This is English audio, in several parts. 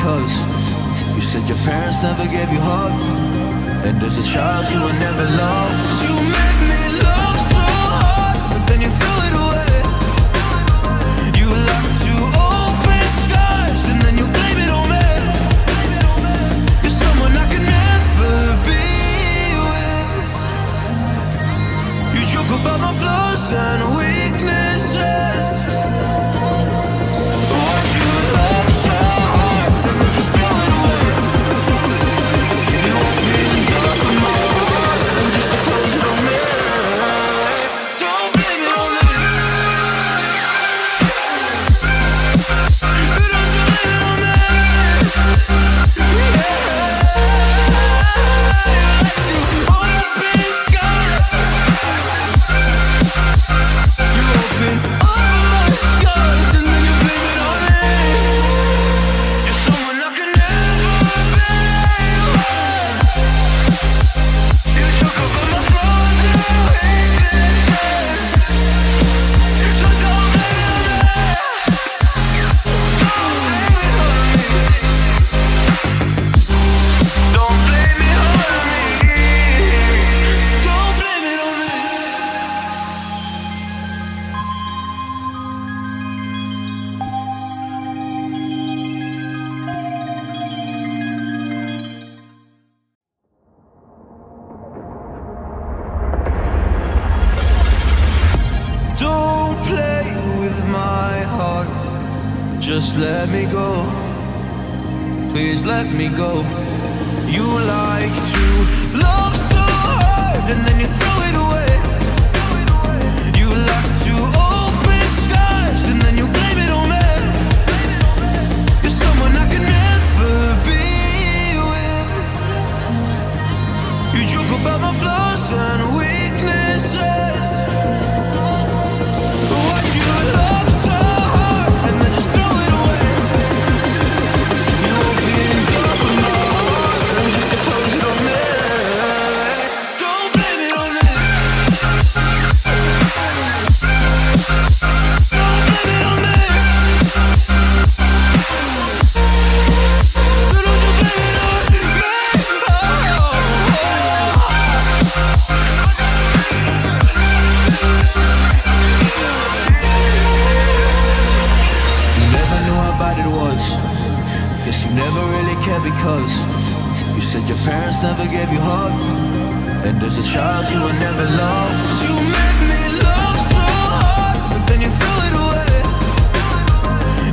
because you said your parents never gave you hugs, and as a child you were never loved. You made me love so hard, but then you threw it away. You like to open skies, and then you blame it on me. You're someone I could never be with. You joke about my flaws and weaknesses. Why'd you love so hard, and then just throw it away? You want me to talk of my heart, and just to close it on me. Don't blame it on me. Don't blame it on me. You open all my scars, and then you blame it on me. You're someone I could never be. You took over my flaws and weaknesses. So don't blame it on me. Don't blame it on me. Don't blame it on me. Don't play with my heart. Just let me go. Please let me go. You like to love so hard, and then you throw it away. You like to open skies, and then you blame it on me. You're someone I could never be with. You joke about my flaws and weaknesses. Why'd you love so hard, and then just throw it away? You opened up my heart, and just to close it on me. Don't blame it on me. Don't blame it on me. So don't you blame it on me. You never knew how bad it was. Guess you never really cared because you said your parents never gave you hugs, and as a child you were never loved. You made me love so hard, but then you threw it away.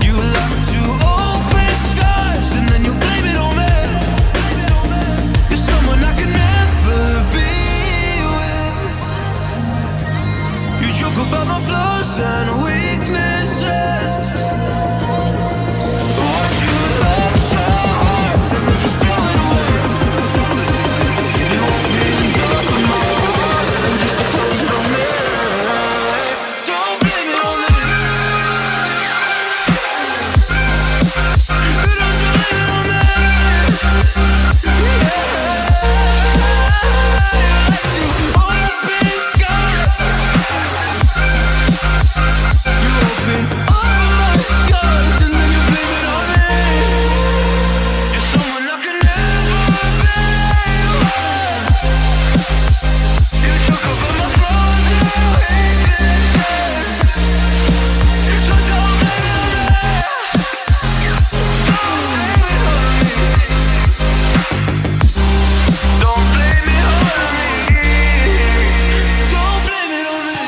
You like to open skies, and then you blame it on me. You're someone I could never be with. You joke about my flaws and weaknesses. Why'd you love so hard, and then just throw it away? You want me to talk of my heart, and just to close it on me. Don't blame it on me. Don't blame it on me. Open skies. You open all my scars, and then you blame it on me. You're someone I could never be. You took over my flaws and weaknesses. So don't blame it on me. Don't blame it on me. Don't blame it on me.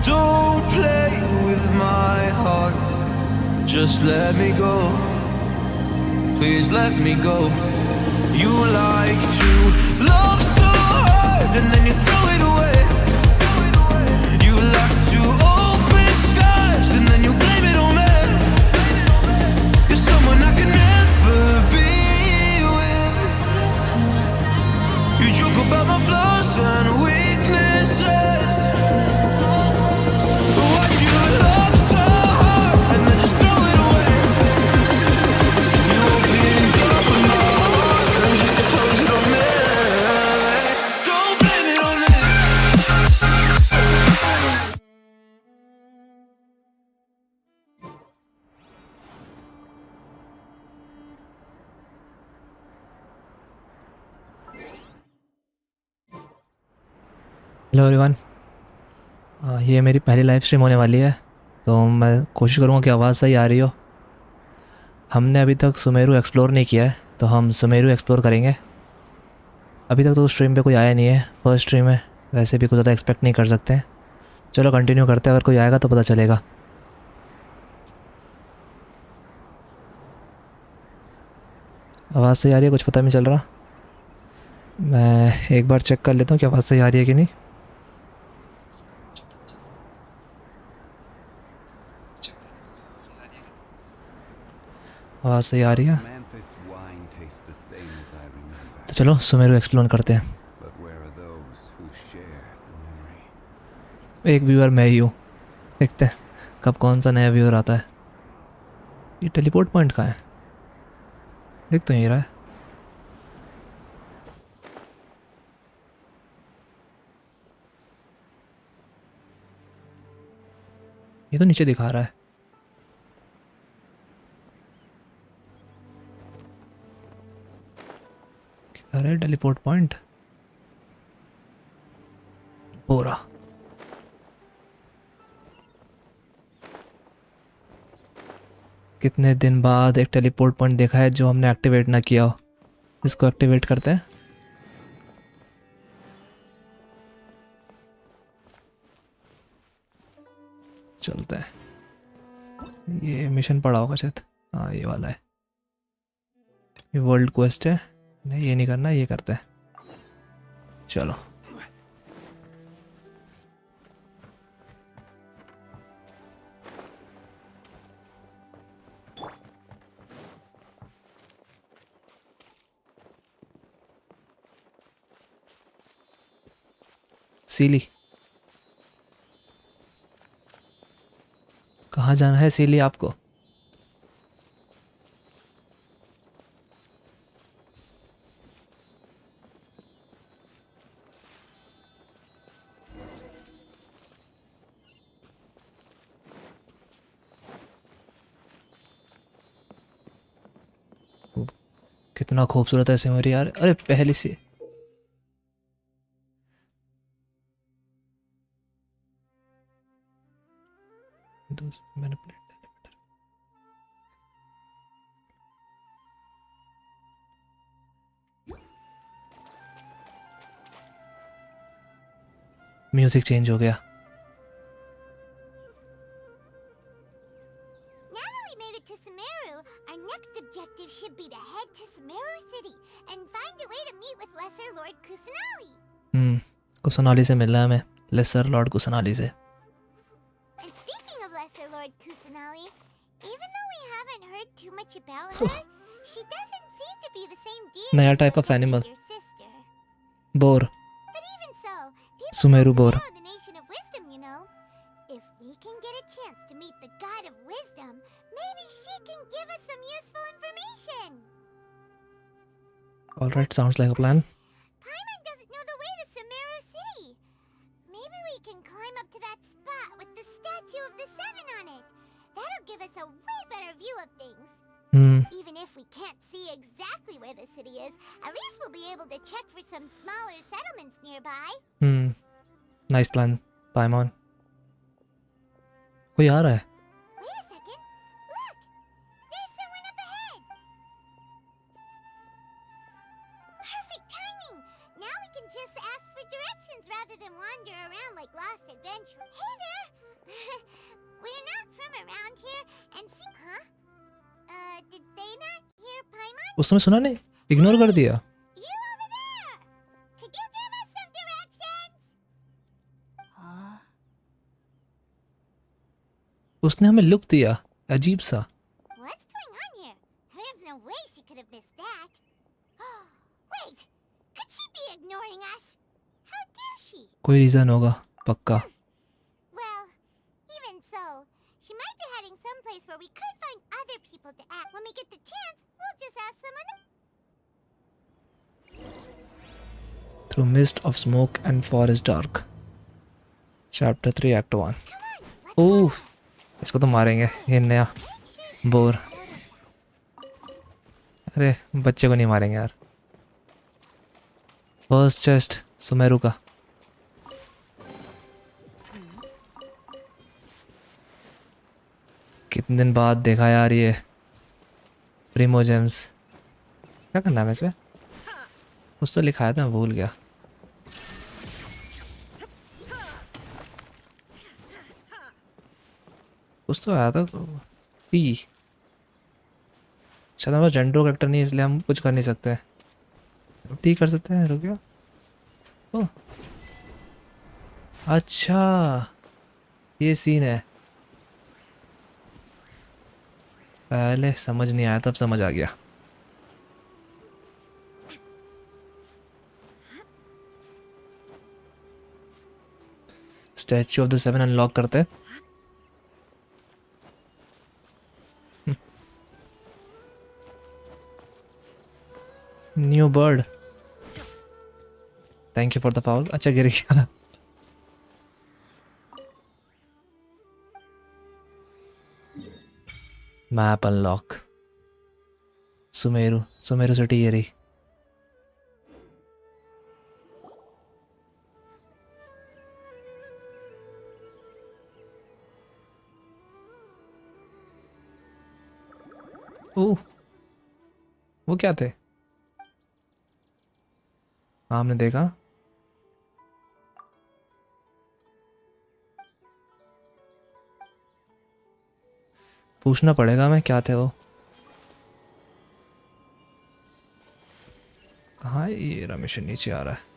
Don't play with my heart. Just let me go. Please let me go. You like to love so hard, and then you throw it away. You like to open skies, and then you blame it on me. You're someone I could never be with. You joke about my flaws and weaknesses. Why'd you love so hard, and then just throw it away? Hello everyone. ये मेरी पहली live stream होने वाली है, तो मैं कोशिश करूँगा कि आवाज़ सही आ रही हो। हमने अभी तक सुमेरु एक्सप्लोर नहीं किया है, तो हम सुमेरु एक्सप्लोर करेंगे। अभी तक तो स्ट्रीम पे कोई आया नहीं है, फर्स्ट स्ट्रीम है, वैसे भी कुछ ज़्यादा एक्सपेक्ट नहीं कर सकते हैं। चलो कंटिन्यू करते हैं, अगर कोई आएगा तो पता चलेगा। आवाज़ सही आ रही है, कुछ पता नहीं चल रहा। मैं एक बार चेक कर लेता हूँ कि आवाज़ सही आ रही है कि नहीं। आवाज़ सही आ रही है, Manthus wine tastes the same as I remember. तो चलो सुमेरु एक्सप्लोर करते हैं। But where are those who share the memory? एक व्यूअर मैं ही हूँ, देखते हैं कब कौन सा नया व्यूअर आता है। ये टेलीपोर्ट पॉइंट कहाँ है? देख तो नहीं रहा है। ये तो नीचे दिखा रहा है। किधर है टेलीपोर्ट पॉइंट? पूरा कितने दिन बाद एक टेलीपोर्ट पॉइंट देखा है जो हमने एक्टिवेट ना किया हो। इसको एक्टिवेट करते हैं। चलते हैं। ये मिशन पड़ा होगा शायद। हाँ ये वाला है। ये वर्ल्ड क्वेस्ट है। नहीं ये नहीं करना, ये करते हैं। चलो सीली, कहाँ जाना है सीली आपको? कितना खूबसूरत है सिमरी यार। अरे पहली सी म्यूजिक चेंज हो गया। Now that we made it to Sumeru, our next objective should be to head to Sumeru City and find a way to meet with Lesser Lord Kusanali. कुसनाली से मिलना है हमें, लेसर लॉर्ड कुसनाली से। And speaking of Lesser Lord Kusanali, even though we haven't heard too much about her, she doesn't seem to be the same deity नया type of like animal, your sister. Bore, But even so, people Sumeru call bore. Sumeru the nation of wisdom, you know. If we can get a chance to meet the god of wisdom, maybe she can give us some useful information. Alright, sounds like a plan. Paimon doesn't know the way to Sumeru City. Maybe we can climb up to that spot with the statue of the Seven on it. That'll give us a way better view of things. Even if we can't see exactly where the city is, at least we'll be able to check for some smaller settlements nearby. Nice plan Paimon. कोई आ रहा है। Wait a second. Look! There's someone up ahead! Perfect timing! Now we can just ask for directions rather than wander around like lost adventurers. Hey there! We're not from around here and see... Huh? Did they not hear Paimon? उसने सुना नहीं, ignore कर दिया। You over there! Could you give us some directions? Huh? उसने हमें look दिया, अजीब सा। What's going on here? There's no way she could have missed that. Wait! Could she be ignoring us? How dare she? कोई reason होगा पक्का। Well, even so, she might be heading someplace where we could find other people to ask. When we get the chance, we'll just ask someone. Through mist of smoke and forest dark. Chapter 3 Act 1। ओह, इसको तो मारेंगे, ये नया bore. अरे बच्चे को नहीं मारेंगे यार। फर्स्ट चेस्ट सुमेरु का। इतने दिन बाद देखा यार ये प्रीमोजेम्स। क्या करना है इसमें? कुछ तो लिखा था, मैं भूल गया। कुछ तो आया था टी। शायद हमारा जेंडर करेक्टर नहीं है, इसलिए हम कुछ कर नहीं सकते। टी कर सकते हैं, रुकियो। ओह अच्छा, ये सीन है। पहले समझ नहीं आया, तब समझ आ गया। Statue of the seven unlock करते हैं। New bird, thank you for the foul. अच्छा गिर गया। Map unlock. Sumeru, Sumeru city ये रही। ओह, वो क्या थे? हाँ हमने देखा। पूछना पड़ेगा मैं, क्या थे वो? कहाँ है ये? रमेश नीचे आ रहा है।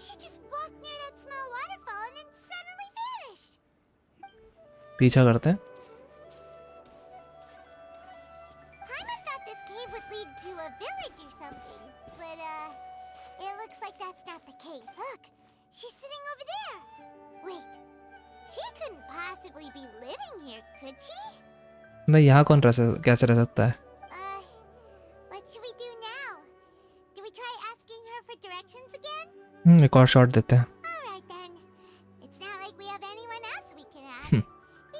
She just walked near that small waterfall and then suddenly vanished. पीछा करते हैं। Paimon thought this cave would lead to a village or something, but it looks like that's not the case. Look, she's sitting over there. Wait, she couldn't possibly be living here, could she? नहीं, यहाँ कौन कैसे रह सकता है? What should we do now? Do we try asking her for directions again? एक और shot देते हैं। All right then. It's not like we have anyone else we can ask.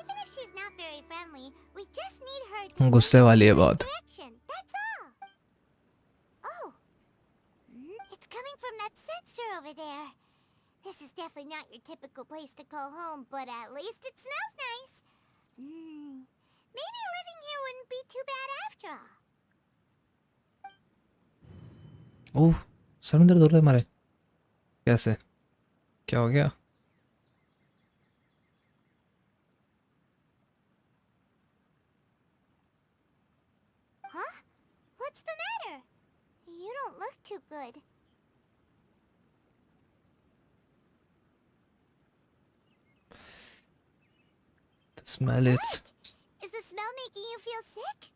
Even if she's not very friendly, we just need her to गुस्से वाली है बहुत। direction. That's all. Oh. It's coming from that sensor over there. This is definitely not your typical place to call home, but at least it smells nice. Maybe living here wouldn't be too bad after all. Oh, sir में दर्द हो रहा है हमारे। कैसे? क्या हो गया? Huh? What's the matter? You don't look too good. The smell, it's Is the smell making you feel sick?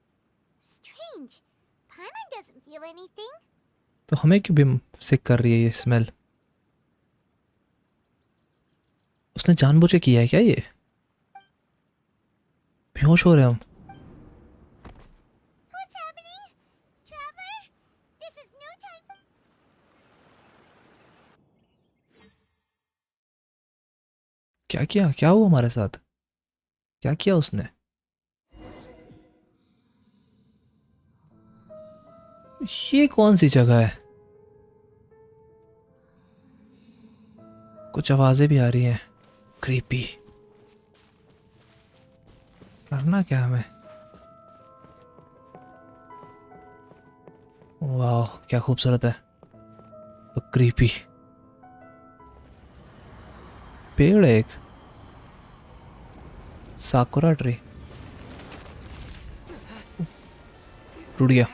Strange. Paimon doesn't feel anything. तो हमें क्यों भी सिक कर रही है ये स्मेल? उसने जानबूझ के किया है क्या ये? बेहोश हो रहे हम। What's happening? Traveler? This is no time. क्या किया? क्या हुआ हमारे साथ? क्या किया उसने? ये कौन सी जगह है? कुछ आवाजें भी आ रही हैं। क्रीपी। करना क्या हमें? वाह, क्या खूबसूरत है। तो क्रीपी पेड़ है एक, साकुरा ट्री। टूट गया।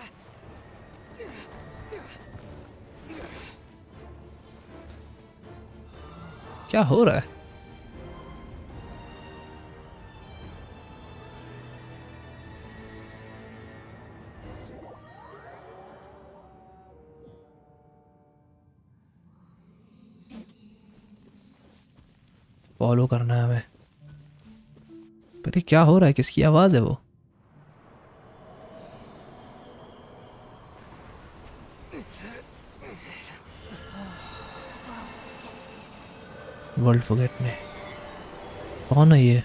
क्या हो रहा है? फॉलो करना है हमें। पता क्या हो रहा है? किसकी आवाज है वो? वर्ल्ड फॉरगेट में कौन है ये?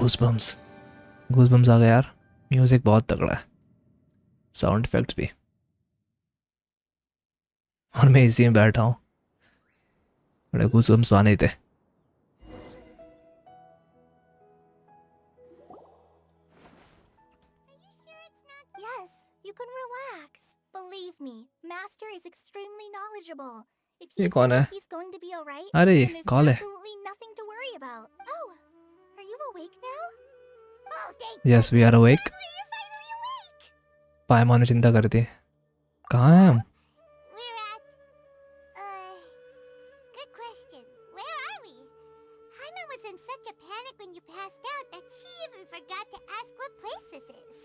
गूज़बम्स आ गया यार। म्यूज़िक बहुत तगड़ा है, साउंड इफेक्ट्स भी। और मैं इसी में बैठा हूँ, बड़े गूज़बम्स आने ही थे। Yes, you can relax. Believe me, Master is extremely knowledgeable. If ये he कौन says है? that he's going to be alright, अरे then there's कॉल है। absolutely nothing to worry about. Oh, are you awake now? Oh, thank yes we are goodness, awake. Traveler, you're finally awake! Paimon ने चिंता करती है। कहाँ हैं हम? We're at... good question. Where are we? Jaime was in such a panic when you passed out that she even forgot to ask what place this is.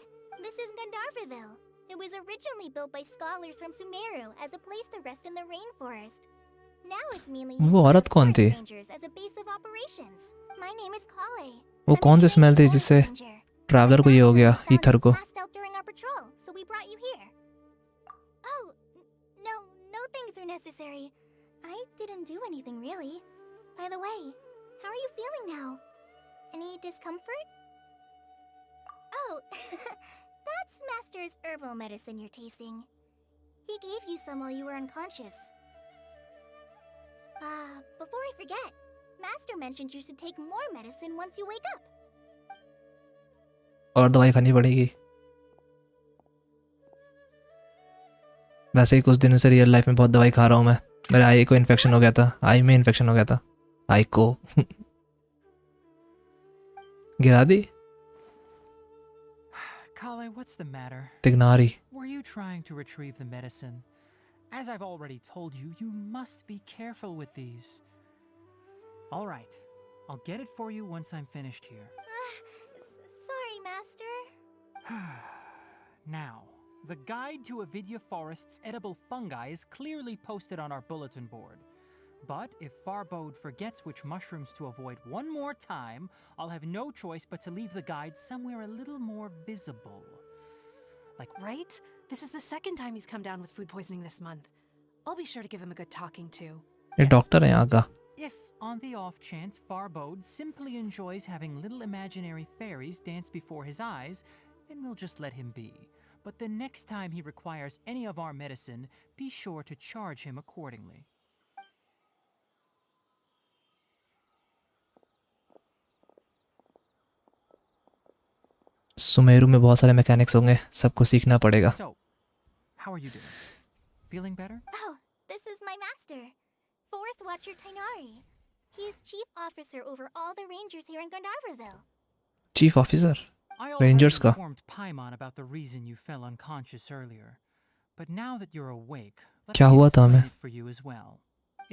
This is Gandharvaville. It was originally built by scholars from Sumeru as a place to rest in the rainforest. Now it's mainly used वो by औरत the कौन forest थी? rangers as a base of operations. My name is Kale. वो I'm a कौन सी trained smell थी forest जिससे ranger. Traveller को ये हो गया, Master ईथर को? passed out during our patrol, so we brought you here. Oh, no things are necessary. I didn't do anything really. By the way, how are you feeling now? Any discomfort? Oh, that's Master's herbal medicine you're tasting. He gave you some while you were unconscious. Before I forget, Master mentioned you should take more medicine once you wake up. और दवाई खानी पड़ेगी। वैसे ही कुछ दिनों से real life में बहुत दवाई खा रहा हूँ मैं। मेरे आई को इन्फेक्शन हो गया था, आई में इन्फेक्शन हो गया था। आई को गिरा दी। Kale, what's the matter? तिगनारी। Were you trying to retrieve the medicine? As I've already told you, you must be careful with these. All right, I'll get it for you once I'm finished here. Sorry, Master. Now, the guide to Avidya Forest's edible fungi is clearly posted on our bulletin board. But if Farbode forgets which mushrooms to avoid one more time, I'll have no choice but to leave the guide somewhere a little more visible. Right? This is the second time he's come down with food poisoning this month. I'll be sure to give him a good talking to. ये doctor है यहाँ का। If, on the off chance, Farbode simply enjoys having little imaginary fairies dance before his eyes, then we'll just let him be. But the next time he requires any of our medicine, be sure to charge him accordingly. Sumeru में बहुत सारे mechanics होंगे, सबको सीखना पड़ेगा। So, how are you doing? Feeling better? Oh, this is my master, Forest Watcher Tainari. He is chief officer over all the rangers here in Gandharvaville. Chief officer I already rangers का। informed Paimon about the reason you fell unconscious earlier. But now that you're awake, let क्या me हुआ था explain हमें? it for you as well.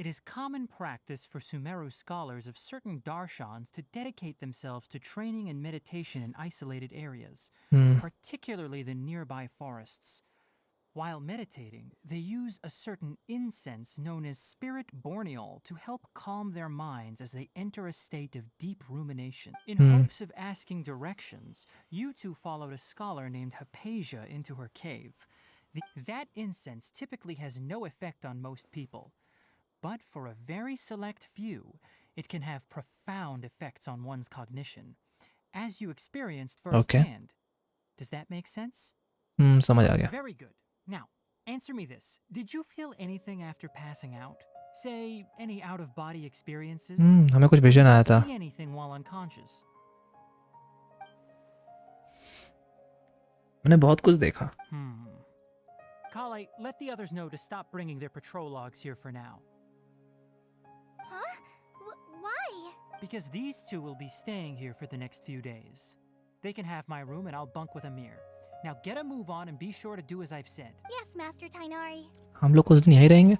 It is common practice for Sumeru scholars of certain darshans to dedicate themselves to training and meditation in isolated areas, particularly the nearby forests. While meditating, they use a certain incense known as spirit borneol to help calm their minds as they enter a state of deep rumination. In hopes of asking directions, you two followed a scholar named Hypatia into her cave. That incense typically has no effect on most people, but for a very select few, it can have profound effects on one's cognition, as you experienced firsthand. Does that make sense? समझ आ गया। Very good. Now, answer me this. Did you feel anything after passing out? Say, any out-of-body experiences? हमें कुछ vision आया था। See anything while unconscious? मैंने बहुत कुछ देखा। Kale, let the others know to stop bringing their patrol logs here for now. Huh? Why? Because these two will be staying here for the next few days. They can have my room and I'll bunk with Amir. Now get a move on and be sure to do as I've said. Yes, Master Tainari. हम लोग कुछ दिन यहीं रहेंगे।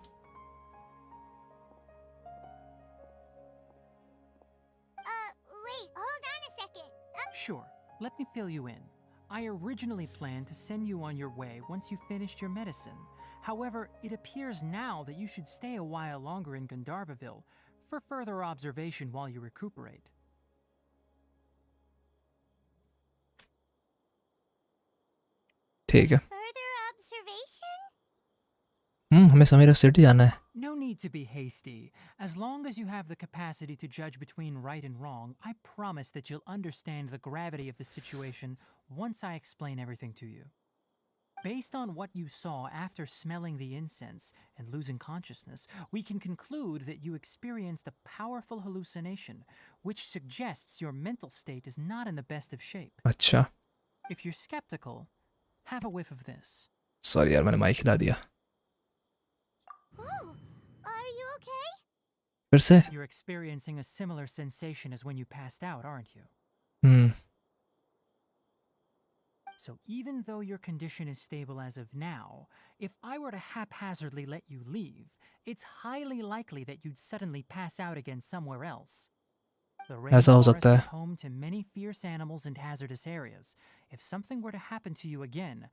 Wait, hold on a second. Sure, let me fill you in. I originally planned to send you on your way once you finished your medicine. However, it appears now that you should stay a while longer in Gandharvaville for further observation while you recuperate. ठीक है। Further observation? हमें Sameer city जाना है। No need need to be hasty. As long as you have the capacity to judge between right and wrong, I promise that you'll understand the gravity of the situation once I explain everything to you. Based on what you saw after smelling the incense and losing consciousness, we can conclude that you experienced a powerful hallucination, which suggests your mental state is not in the best of shape. अच्छा If you're skeptical, have a whiff of this. Sorry यार मैंने mic हिला दिया Oh, are you okay? फिर से You're experiencing a similar sensation as when you passed out, aren't you? So even though your condition is stable as of now, if I were to haphazardly let you leave, it's highly likely that you'd suddenly pass out again somewhere else. The ऐसा हो rainforest सकता is है home to many fierce animals and hazardous areas. If something were to happen to you again,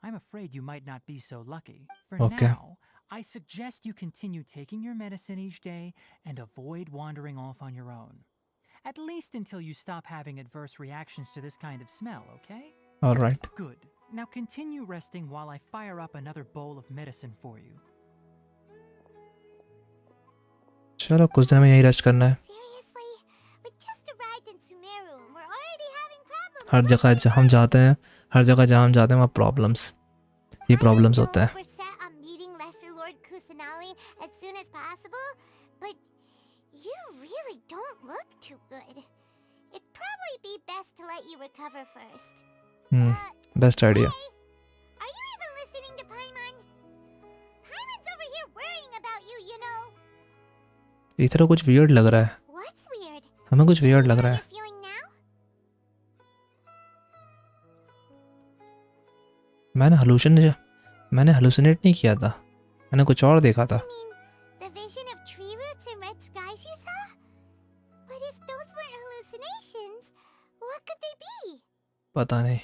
I'm afraid you might not be so lucky. For Okay. now, I suggest you continue taking your medicine each day and avoid wandering off on your own. At least until you stop having adverse reactions to this kind of smell, okay? all right Good. Now continue resting while I fire up another bowl of medicine for you. चलो कुछ दिन में यही rest करना है Seriously? We just arrived in Sumeru and we're already having problems. हर जगह हम जाते हैं हर जगह जहाँ हम जाते हैं वहाँ प्रॉब्लम्स ये प्रॉब्लम्स होते हैं We're set on meeting Lesser Lord Kusanali as soon as possible, but you really don't look too good. It'd probably be best to let you recover first. Best idea Hey, are you even listening to Paimon? Paimon's over here worrying about you, you know. इधर कुछ weird लग रहा है What's weird? हमें कुछ weird लग How रहा है you're feeling now? मैंने हलूसिनेट नहीं किया था मैंने कुछ और देखा था I mean, the vision of tree roots and red skies you saw? But if those weren't hallucinations, what could they be? पता नहीं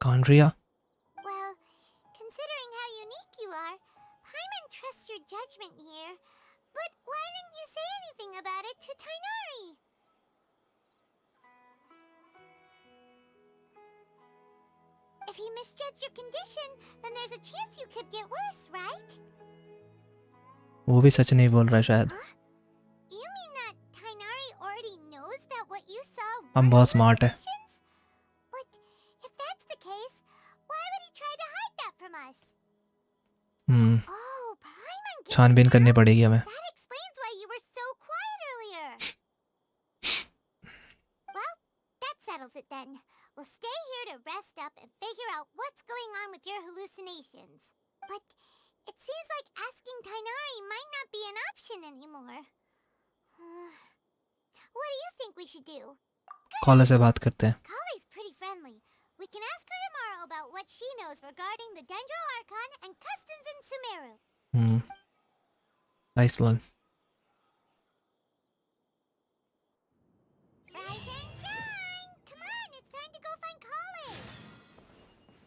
कांड्रिया Well, considering how unique you are, Paimon trusts your judgment here. But why didn't you say anything about it to Tainari? If he misjudged your condition, then there's a chance you could get worse, right? वो भी सच नहीं बोल रहा है शायद You mean that Tainari already knows that what you saw हम were बहुत smart है hallucinations? But if that's the case, why would he try to hide that from us? Oh, Paimon gets it छानबीन करनी now. पड़ेगी हमें That explains why you were so quiet earlier. Well, that settles it then. We'll stay here to rest up and figure out what's going on with your hallucinations. But it seems like asking Tainari might not be an option anymore. What do you think we should do? Caller से बात करते हैं Kali's pretty friendly. We can ask her tomorrow about what she knows regarding the Dendro Archon and customs in Sumeru. Nice one Rise and shine! Come on, it's time to go find Kali.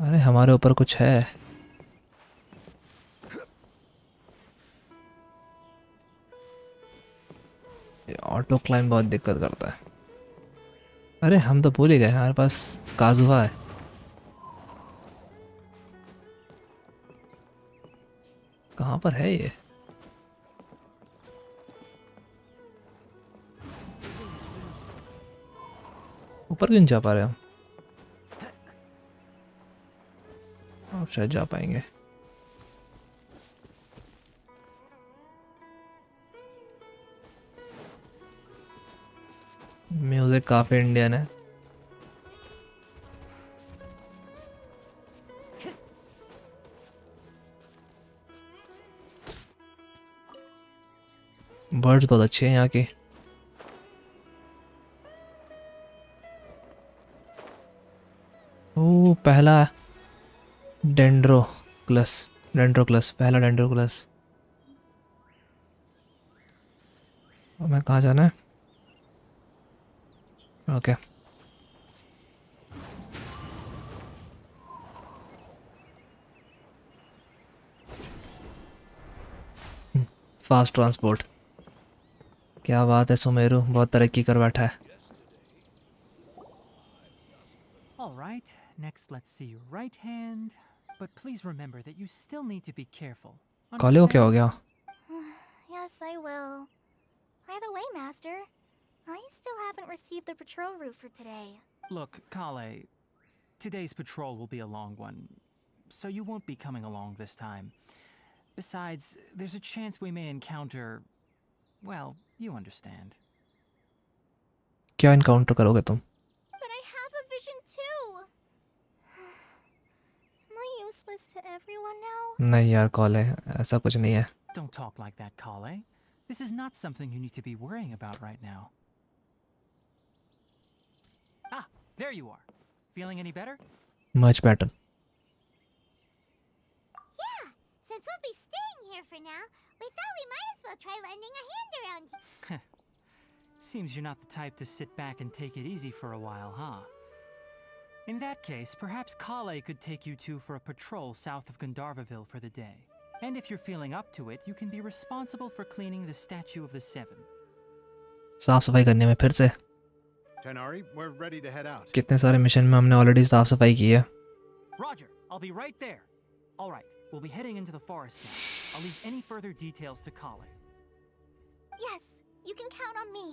अरे हमारे ऊपर कुछ है ये auto climb बहुत दिक्कत करता है अरे हम तो भूल ही गए हमारे पास काजुहा है कहाँ पर है ये ऊपर क्यों नहीं जा पा रहे हम अब शायद जा पाएंगे म्यूजिक काफी इंडियन है बर्ड्स बहुत अच्छे हैं यहाँ के ओ पहला डेंड्रोक्लस पहला डेंड्रोक्लस मैं कहाँ जाना है ओके फास्ट ट्रांसपोर्ट क्या बात है सुमेरु बहुत तरक्की कर बैठा है All right. Next, let's see your right hand. But please remember that you still need to be careful. काले को क्या हो गया? Yes, I will. By the way, Master, I still haven't received the patrol route for today. Look, Kale, today's patrol will be a long one, so you won't be coming along this time. Besides, there's a chance we may encounter... well, you understand. क्या encounter करोगे तुम? But I have a vision too. Am I useless to everyone now? नहीं यार काले, ऐसा कुछ नहीं है. Don't talk like that, Kale. This is not something you need to be worrying about right now. Ah, there you are. Feeling any better? Much better. Yeah, since we'll be staying here for now, we thought we might as well try lending a hand around here. Seems you're not the type to sit back and take it easy for a while, huh? In that case, perhaps Kale could take you two for a patrol south of Gandharvaville for the day. And if you're feeling up to it, you can be responsible for cleaning the Statue of the Seven. साफ सफाई करने में फिर से Tenari, we're ready to head out. कितने सारे mission में हमने ऑलरेडी साफ सफाई की है. Roger, I'll be right there. All right, we'll be heading into the forest now. I'll leave any further details to Kale. Yes, you can count on me.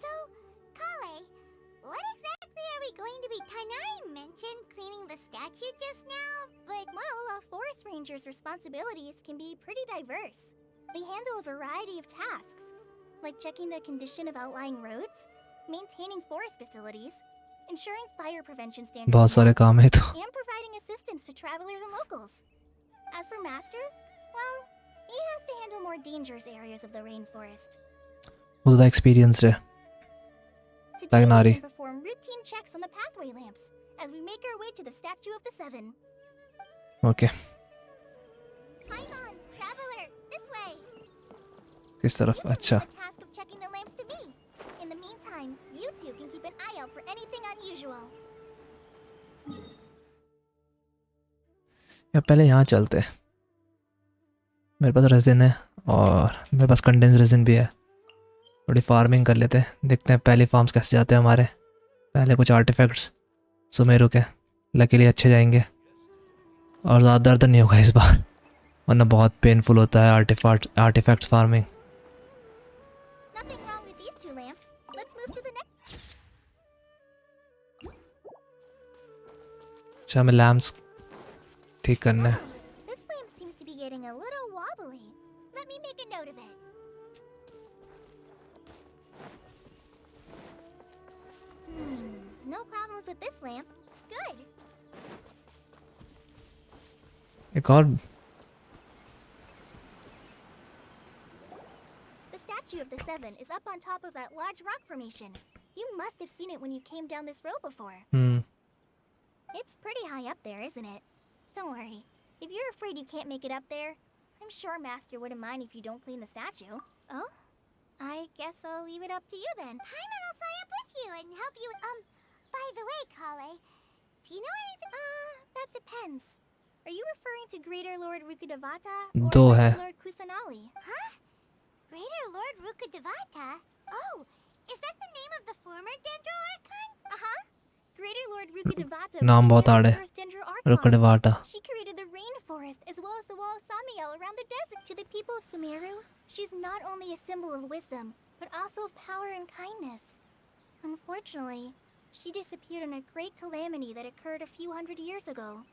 So, Kale, what exactly are we going to be? Tanari mentioned cleaning the statue just now, but well, a forest ranger's responsibilities can be pretty diverse. They handle a variety of tasks, like checking the condition of outlying roads, maintaining forest facilities, ensuring fire prevention standards, बहुत सारे काम है तो. and providing assistance to travelers and locals. As for Master, well, he has to handle more dangerous areas of the rainforest. वो ज़्यादा experienced है. Today Tagnari. we can perform routine checks on the pathway lamps as we make our way to the Statue of the Seven. Okay. Hi on, traveler, this way. किस तरफ? You can अच्छा. leave the task of checking the lamps to me. In the meantime, you two can keep an eye out for anything unusual. या पहले यहाँ चलते हैं. मेरे पास resin है और मेरे पास कंडेंस रेजिन भी है. थोड़ी फार्मिंग कर लेते हैं. देखते हैं पहले फार्म्स कैसे जाते हैं हमारे. पहले कुछ आर्टिफैक्ट्स सुमेरु के लकीली अच्छे जाएंगे और ज़्यादा दर्द नहीं होगा इस बार, वरना बहुत पेनफुल होता है artifacts farming. Nothing wrong with these two lamps. Let's move to the next. अच्छा हमें लैम्प्स ठीक करना है. This lamp seems to be getting a little wobbly. Let me make a note of it. No problems with this lamp. Good. एक और. The Statue of the Seven is up on top of that large rock formation. You must have seen it when you came down this road before. It's pretty high up there, isn't it? Don't worry. If you're afraid you can't make it up there, I'm sure Master wouldn't mind if you don't clean the statue. Oh? I guess I'll leave it up to you then. Paimon will fly up with you and help you. By the way, Kale, do you know anything? That depends. Are you referring to Greater Lord Rukkhadevata or दो Lesser है. Lord Kusanali? Huh? Greater Lord Rukkhadevata? Oh, is that the name of the former Dendro Archon? Uh-huh. Greater Lord Rukkhadevata नाम was बहुत hard Sumeru's है. first Dendro Archon. रुकड़वाटा. She created the rainforest as well as the wall of Samiel around the desert. To the people of Sumeru, she's not only a symbol of wisdom, but also of power and kindness. Unfortunately, she disappeared in a great calamity that occurred a few hundred years ago.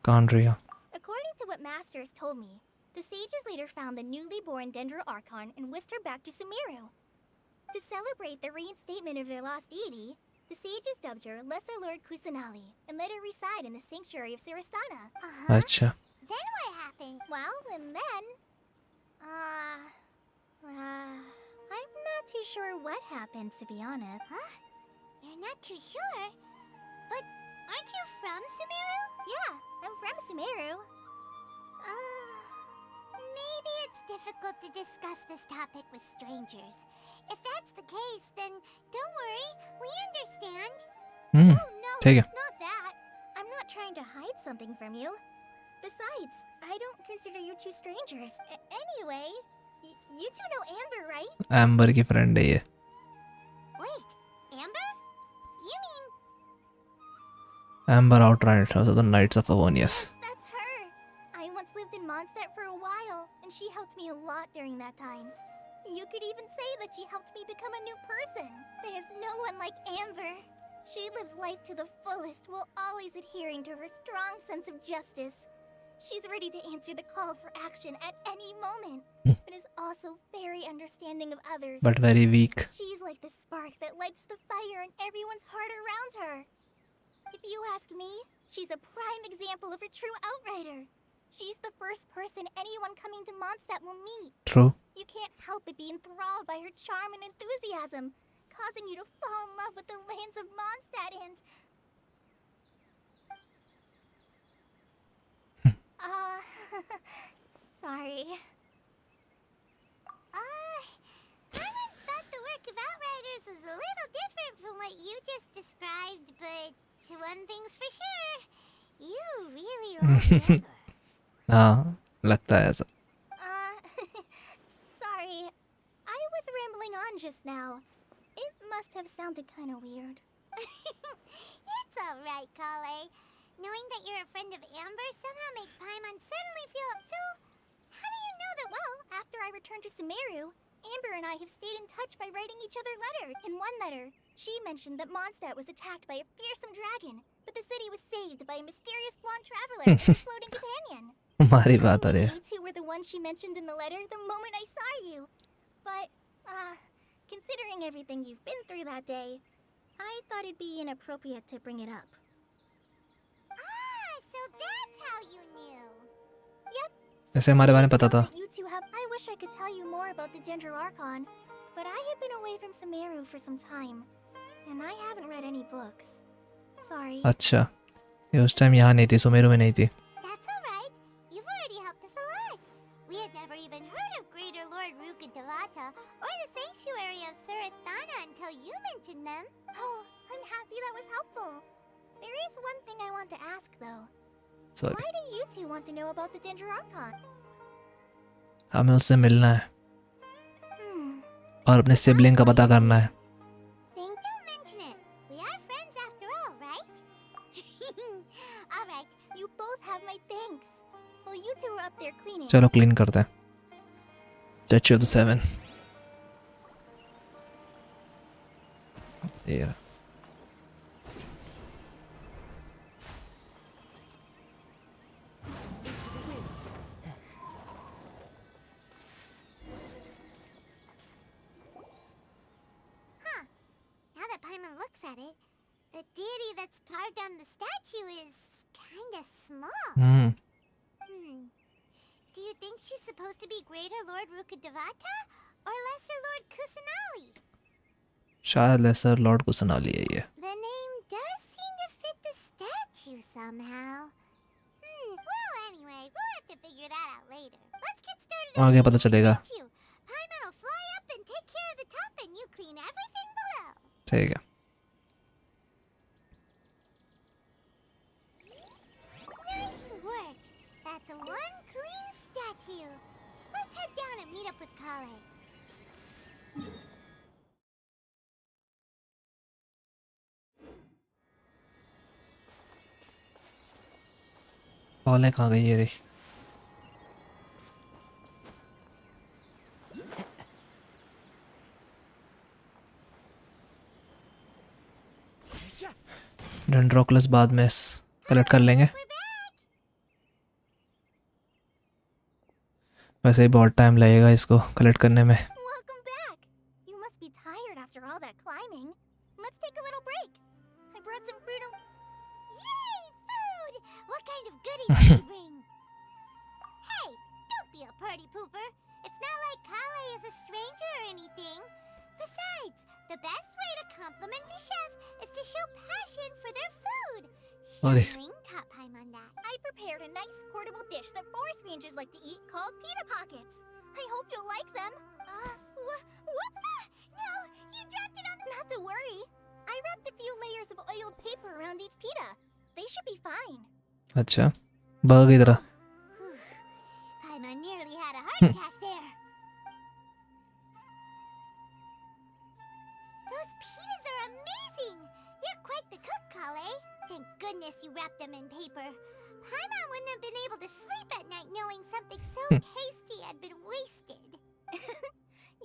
Kandria. According to what Master has told me, the sages later found the newly born Dendro Archon and whisked her back to Sumeru. To celebrate the reinstatement of their lost deity, the sages dubbed her Lesser Lord Kusanali and let her reside in the sanctuary of Sarasthana. अच्छा. Then what happened? Well, and then... I'm not too sure what happened, to be honest. Huh? You're not too sure? But aren't you from Sumeru? Yeah, I'm from Sumeru. Maybe it's difficult to discuss this topic with strangers. If that's the case, then don't worry, we understand. Oh no, ठीक है. it's not that. I'm not trying to hide something from you. Besides, I don't consider you two strangers. Anyway, you two know Amber, right? Amber की friend है ये. Wait, Amber? You mean... Amber outright, also the Knights of Avonius. That's her. I once lived in Mondstadt for a while, and she helped me a lot during that time. You could even say that she helped me become a new person. There's no one like Amber. She lives life to the fullest while always adhering to her strong sense of justice. She's ready to answer the call for action at any moment, but is also very understanding of others. But very weak. She's like the spark that lights the fire in everyone's heart around her. If you ask me, she's a prime example of a true outrider. She's the first person anyone coming to Mondstadt will meet. True. You can't help but be enthralled by her charm and enthusiasm, causing you to fall in love with the lands of Mondstadt and... sorry. I thought the work of Outriders was a little different from what you just described, but one thing's for sure, you really love Amber. हाँ लगता है ऐसा. Sorry. I was rambling on just now. It must have sounded kind of weird. It's alright, Kale. Knowing that you're a friend of Amber somehow makes Paimon suddenly feel... So, how do you know that? Well, after I returned to Sumeru, Amber and I have stayed in touch by writing each other letters. In one letter, she mentioned that Mondstadt was attacked by a fearsome dragon, but the city was saved by a mysterious blonde traveler and a floating companion. हमारी बात आ रही है. You two were the ones she mentioned in the letter the moment I saw you. But, considering everything you've been through that day, I thought it'd be inappropriate to bring it up. So that's how you knew. Yep. ऐसे हमारे बारे में पता था. You two have... I wish I could tell you more about the Dendro Archon, but I have been away from Sumeru for some time, and I haven't read any books. Sorry. अच्छा, ये उस time यहाँ नहीं थी, सुमेरु में नहीं थी. That's alright. You've already helped us a lot. We had never even heard of Greater Lord Rukkhadevata or the Sanctuary of Surasthana until you mentioned them. Oh, I'm happy that was helpful. There is one thing I want to ask, though. Sorry. Why do you two want to know about the Dendro Archon? हमें उससे मिलना है Hmm. और अपने sibling का पता करना है. Then don't mention it. We are friends after all, right? Alright, you both have my thanks. Well, you two are up there cleaning. चलो क्लीन करते हैं. Statue of the Seven. ये रहा. Now that Paimon looks at it, the deity that's carved on the statue is kinda small. Do you think she's supposed to be Greater Lord Rukkhadevata or Lesser Lord Kusanali? शायद laser Lord कुसनाली है ये. The name does seem to fit the statue somehow. Well, anyway, we'll have to figure that out later. Let's get started on आगे पता making the चलेगा. statue. Paimon will fly up and take care of the top, and you clean everything below. ठीक है. Nice work. That's one clean statue. Let's head down and meet up with Kale. कॉलें कहाँ गई ये रही. डेंड्रोक्लस बाद में collect कर लेंगे. वैसे ही बहुत टाइम लगेगा इसको कलेक्ट करने में. Welcome back. You must be tired after all that climbing. Let's take a little break. I brought some fruit and... Yay! Food! What kind of goodies did you bring? Hey, don't be a party pooper. It's not like Kale is a stranger or anything. Besides, the best way to compliment a chef is to show passion for their food. Sorry. Ling taught Paimon that. I prepared a nice portable dish that forest rangers like to eat called pita pockets. I hope you'll like them. Whoop! No, you dropped it on the... Not to worry. I wrapped a few layers of oiled paper around each pita. They should be fine. अच्छा bug इधर. Paimon nearly had a heart attack there. Those pitas are amazing! You're quite the cook, Kale. Thank goodness them in paper. Paimon wouldn't have been able to sleep at night knowing something so tasty had been wasted.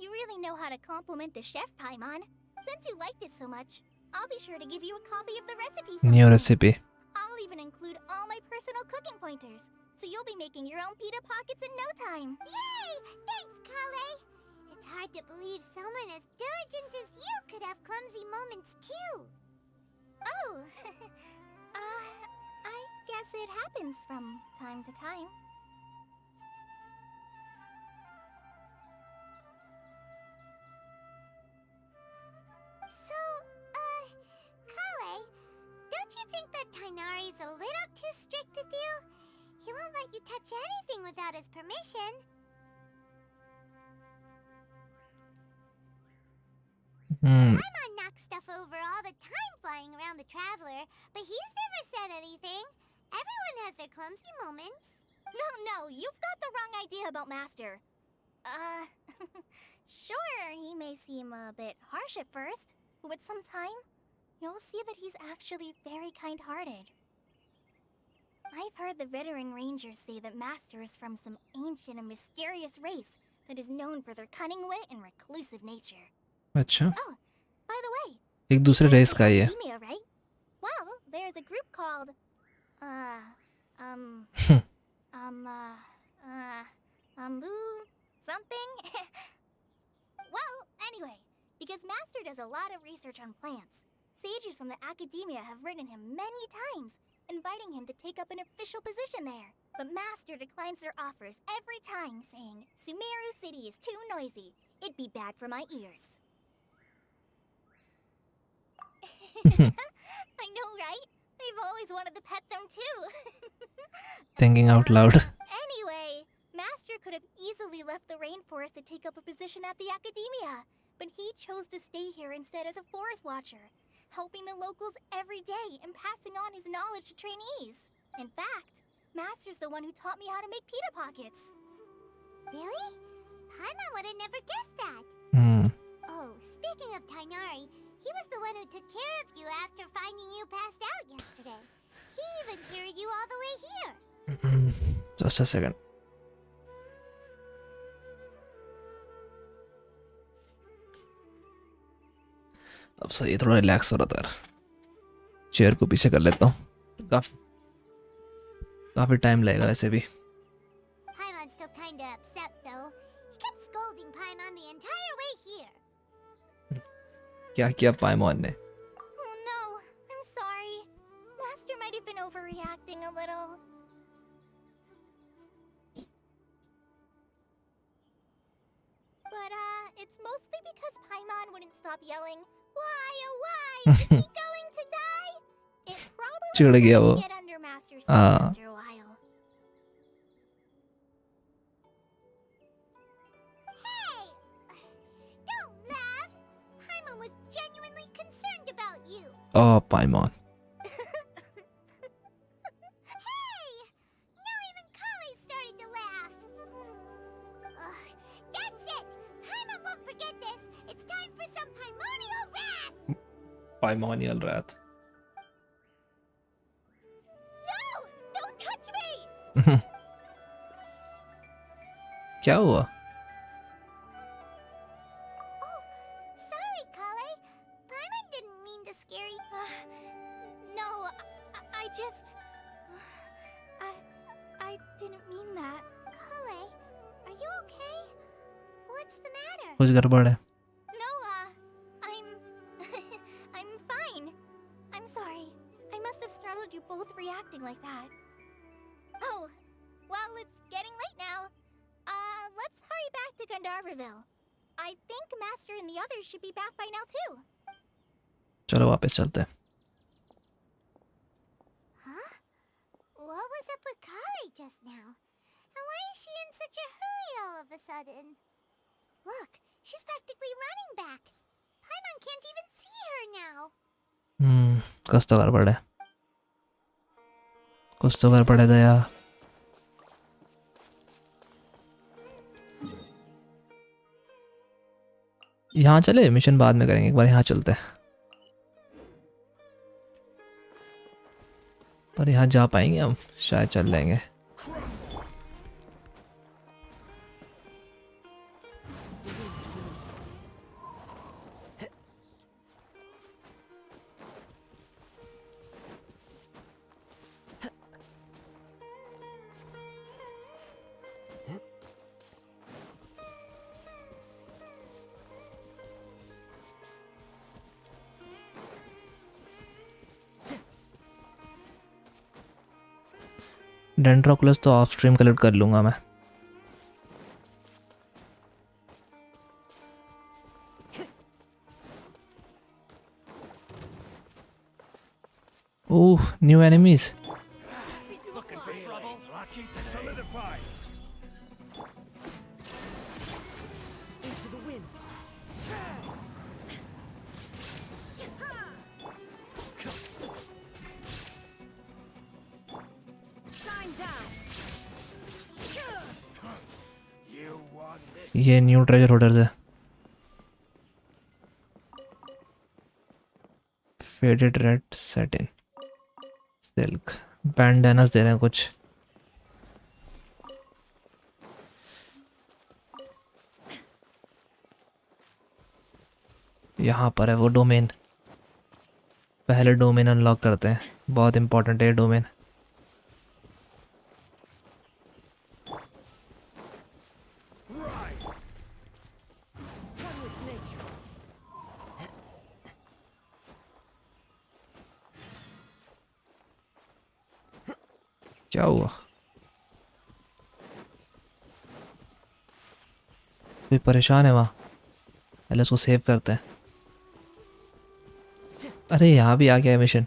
You really know how to compliment the chef, Paimon. Since you liked it so much, I'll be sure to give you a copy of the recipe New sometime. recipe. I'll even include all my personal cooking pointers, so you'll be making your own pita pockets in no time. Yay! Thanks, Kale! It's hard to believe someone as diligent as you could have clumsy moments too. Oh, I guess it happens from time to time. So, Kale, don't you think that Tainari's a little too strict with you? He won't let you touch anything without his permission. Paimon knocks stuff over all the time flying around the Traveler, but he's never said anything. Everyone has their clumsy moments. No, you've got the wrong idea about Master. Sure, he may seem a bit harsh at first, but with some time, you'll see that he's actually very kind-hearted. I've heard the veteran rangers say that Master is from some ancient and mysterious race that is known for their cunning wit and reclusive nature. अच्छा Oh, by the way, एक दूसरे race का ही है. academia, right? Well, there's a group called something. Well, anyway, because Master does a lot of research on plants, sages from the academia have written him many times, inviting him to take up an official position there. But Master declines their offers every time, saying, Sumeru City is too noisy. It'd be bad for my ears. I know, right? I've always wanted to pet them too. Thinking out loud. Anyway, Master could have easily left the rainforest to take up a position at the academia, but he chose to stay here instead as a forest watcher, helping the locals every day and passing on his knowledge to trainees. In fact, Master's the one who taught me how to make pita pockets. Really? Paimon would have never guessed that. Oh, speaking of Tainari, he was the one who took care of you after finding you passed out yesterday. He even carried you all the way here. Just a second. अब सही थोड़ा relax हो रहा था. Chair को पीछे कर लेता हूँ. काफी टाइम लगेगा वैसे भी. Paimon's still kinda upset though. He kept scolding Paimon the entire way here. क्या किया पाइमॉन ने? Oh no, I'm sorry. Master might have been overreacting a little. But it's mostly because Paimon wouldn't stop yelling, why, oh why, is he going to die? It probably चिढ़ गया वो. started to get under Master's skin after a while. Hey! Don't laugh! Paimon was genuinely concerned about you. Oh, पाइमॉन. Hey! Now even Kali started to laugh. Ugh, that's it! Paimon won't forget this. It's time for some Paimonial wrath! पाइमॉनियल रात. No! Don't touch me! क्या हुआ? Oh, sorry, Kale. Paimon didn't mean to scare you. No, I just... I didn't mean that. Kale, are you okay? What's the matter? कुछ गड़बड़ है. No, I'm fine. I'm sorry. I must have startled you both reacting like that. Oh, well, it's getting late now. Let's hurry back to Gandharville. I think Master and the others should be back by now too. चलो वापस चलते हैं. Huh? What was up with Kali just now? And why is she in such a hurry all of a sudden? Look, she's practically running back. Paimon can't even see her now. कुछ तो गड़बड़ है. कुछ तो गड़बड़ है दया. यहाँ चले, मिशन बाद में करेंगे. एक बार यहाँ चलते हैं. पर यहाँ जा पाएंगे हम? शायद चल लेंगे। डेंड्रोक्लस तो ऑफ स्ट्रीम कलेक्ट कर लूँगा मैं। ओह, न्यू एनिमीज। ये न्यू ट्रेजर होल्डर्स है। फेडेड रेड सेटिन सिल्क बैंडानास दे रहे हैं कुछ। यहाँ पर है वो डोमेन। पहले डोमेन अनलॉक करते हैं, बहुत इंपॉर्टेंट है डोमेन। क्या हुआ? कोई परेशान है वहाँ? पहले उसको सेव करते हैं। अरे यहाँ भी आ गया है मिशन।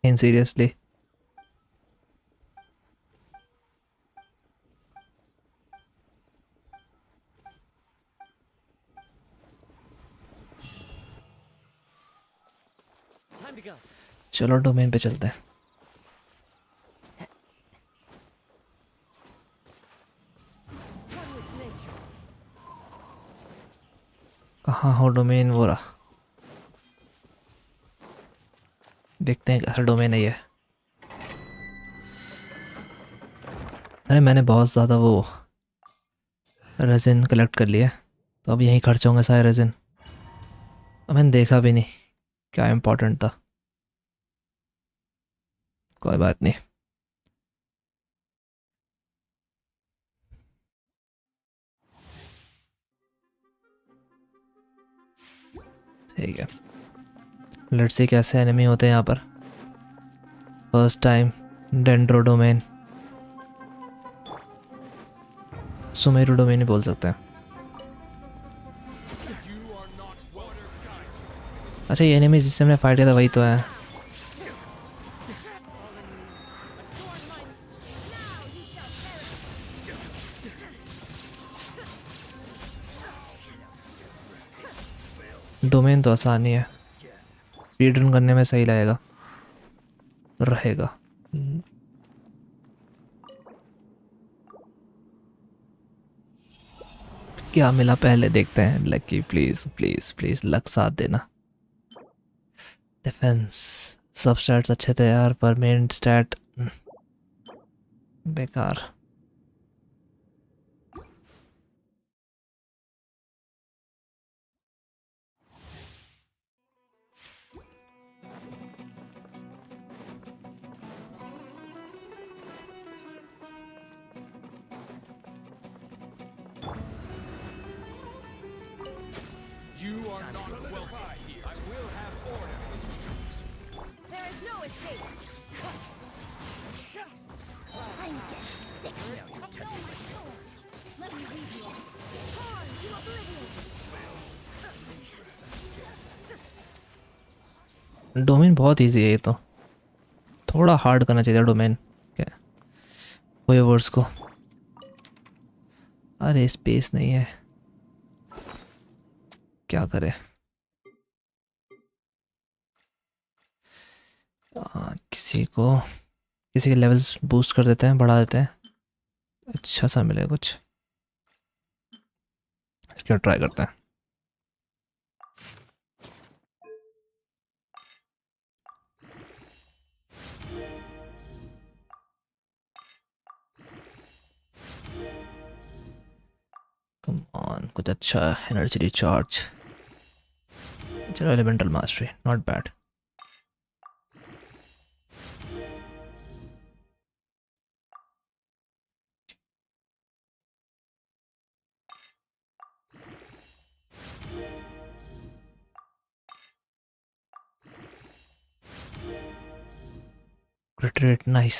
इन सीरियसली? चलो डोमेन पे चलते हैं। कहाँ हो डोमेन? वो रहा। देखते हैं कैसा डोमेन है ये। अरे मैंने बहुत ज़्यादा वो रेजिन कलेक्ट कर लिया, तो अब यहीं खर्च होंगे सारे रेजिन। अब मैंने देखा भी नहीं क्या इम्पोर्टेंट था। कोई बात नहीं। ठीक है, लेट्स सी कैसे एनिमी होते हैं यहाँ पर। First time dendro domain, Sumeru domain ही बोल सकते हैं। अच्छा, ये एनिमी जिससे हमने फाइट किया था वही तो है। डोमेन तो आसान ही है, स्पीड रन करने में सही रहेगा। क्या मिला पहले देखते हैं। Lucky please please please luck साथ देना। डिफेंस सब स्टैट्स अच्छे थे यार, पर मेन स्टैट बेकार। डोमेन बहुत इजी है ये तो, थोड़ा हार्ड करना चाहिए डोमेन क्या कोई वर्ड्स को। अरे स्पेस नहीं है, क्या करें। किसी के लेवल्स बूस्ट कर देते हैं, बढ़ा देते हैं, अच्छा सा मिले कुछ। क्या ट्राई करते हैं। कम ऑन, कुछ अच्छा एनर्जी रिचार्ज। चलो elemental mastery, not bad. Crit rate, nice.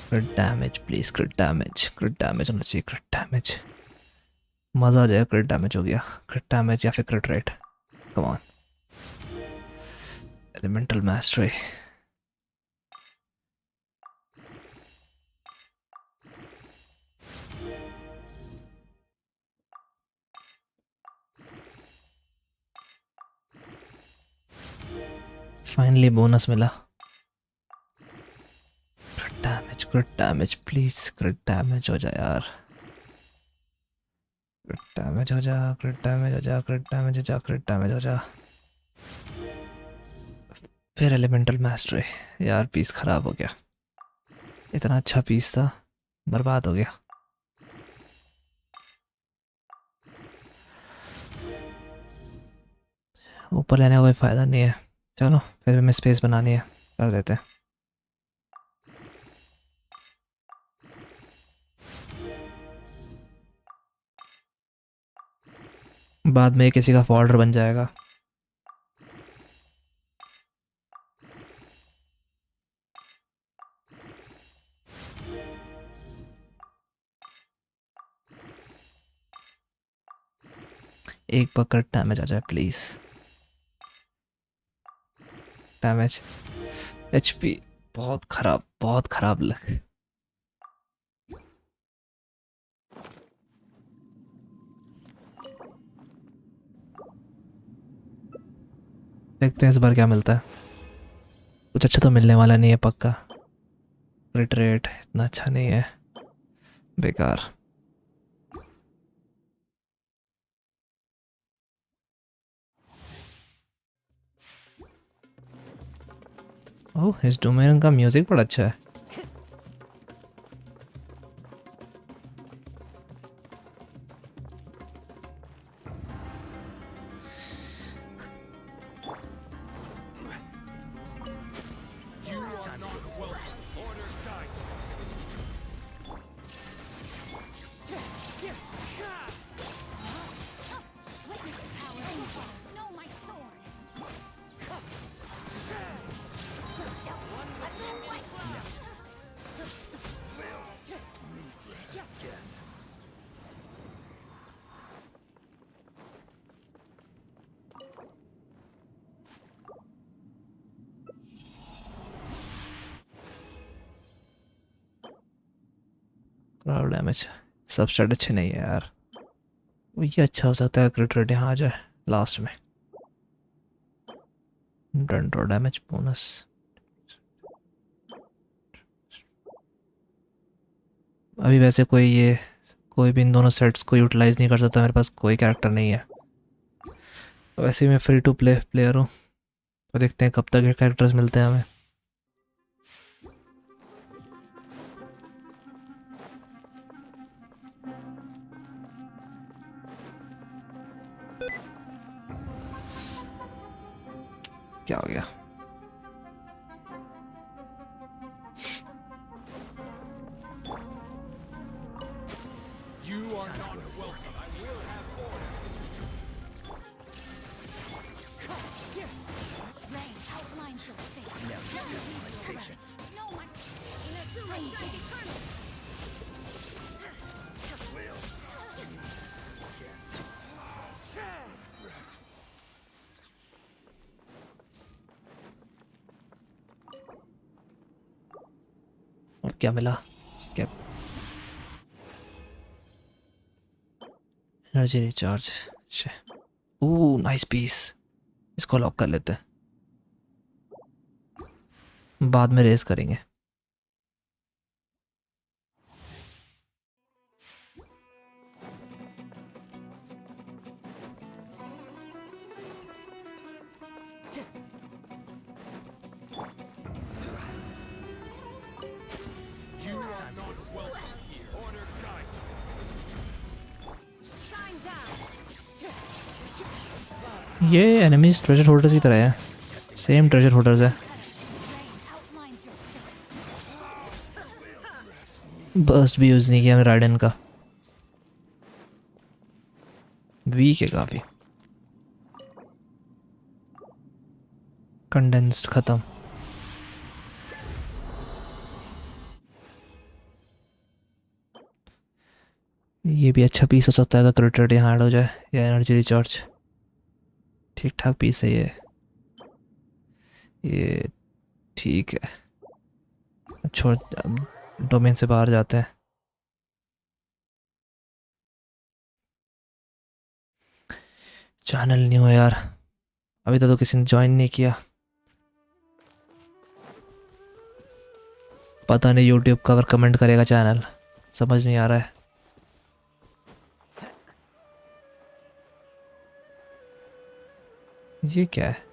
Crit damage, please. Crit damage. Crit damage होना चाहिए. Crit damage. मज़ा आ जाएगा. Crit damage हो गया. Crit damage या फिर crit rate. Come on. Elemental mastery. Finally bonus मिला. Crit damage, please. Crit damage हो जाए यार. Crit damage हो जा. Crit damage हो जा. Crit damage हो जा. Crit damage हो जा. फिर एलिमेंटल मास्टरी. यार पीस ख़राब हो गया. इतना अच्छा पीस था, बर्बाद हो गया. ऊपर लेने का कोई फ़ायदा नहीं है. चलो फिर हमें स्पेस बनानी है, कर देते हैं. बाद में किसी का फॉल्डर बन जाएगा. एक पकड़ डैमेज आ जाए प्लीज़. डैमेज, एचपी बहुत ख़राब लग. देखते हैं इस बार क्या मिलता है. कुछ अच्छा तो मिलने वाला नहीं है पक्का. क्रिट रेट इतना अच्छा नहीं है, बेकार. ओह, इस डोमेन का म्यूज़िक बड़ा अच्छा है. क्राउड डैमेज सब स्टेट अच्छे नहीं है यार. वो ये अच्छा हो सकता है क्रिट रेट यहाँ आ जाए लास्ट में. डंडो डैमेज बोनस. अभी वैसे कोई भी इन दोनों सेट्स को यूटिलाइज़ नहीं कर सकता. मेरे पास कोई कैरेक्टर नहीं है. वैसे ही मैं फ्री टू प्ले प्लेयर हूँ, तो देखते हैं कब तक ये कैरेक्टर्स मिलते हैं हमें. क्या हो गया? और क्या मिला? Escape, energy recharge. Nice piece, इसको लॉक कर लेते हैं, बाद में रेस करेंगे। ये एनिमीज ट्रेजर होल्डर्स की तरह है, सेम ट्रेजर होल्डर्स है। बर्स्ट भी यूज़ नहीं किया मैं राइडन का, वीक है काफ़ी। कंडेंस्ड ख़त्म। ये भी अच्छा पीस हो सकता है अगर क्रिटिकल यहाँ ऐड हो जाए या एनर्जी रिचार्ज। ठीक ठाक पीस है ये ठीक है। छोड़, डोमेन से बाहर जाते हैं। चैनल न्यू है यार, अभी तक तो किसी ने ज्वाइन नहीं किया। पता नहीं यूट्यूब कवर कमेंट करेगा चैनल, समझ नहीं आ रहा है। ये क्या है?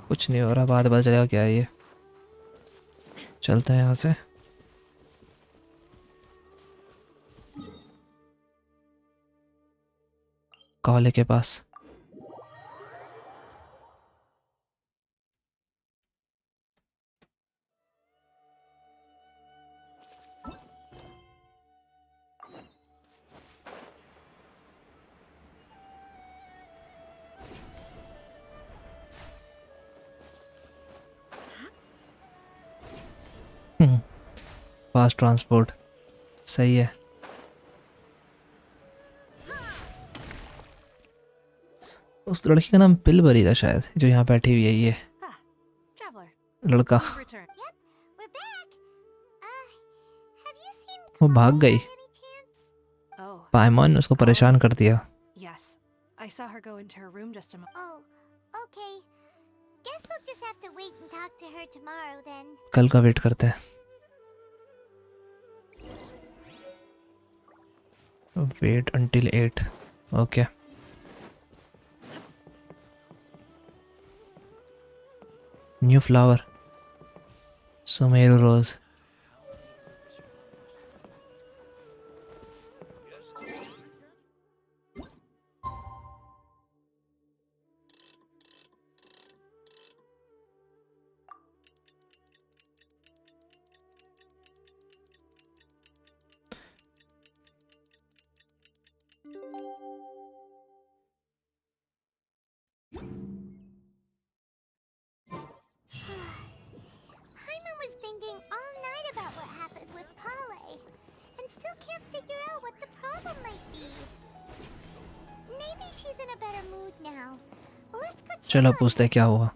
कुछ नहीं हो रहा, बाद पता चलेगा क्या है ये। चलते हैं यहाँ से। कॉले के पास फास्ट ट्रांसपोर्ट सही है। उस लड़की का नाम पिलबरी था शायद, जो यहाँ बैठी हुई है ये Ah, traveler. लड़का। You've returned. Yep, we're back. Have you seen वो भाग गई, by any chance? Oh, पाइमॉन ने उसको परेशान कर दिया। yes. I saw her go into her room just a moment. Oh, okay. Guess we'll just have to wait and talk to her tomorrow then. कल का वेट करते हैं। Wait until 8 okay. New flower, Sumeru rose. Hyman was thinking all night about what happened with Kale and still can't figure out what the problem might be. Maybe she's in a better mood now. Let's go check चलो on पूछते हैं क्या हुआ।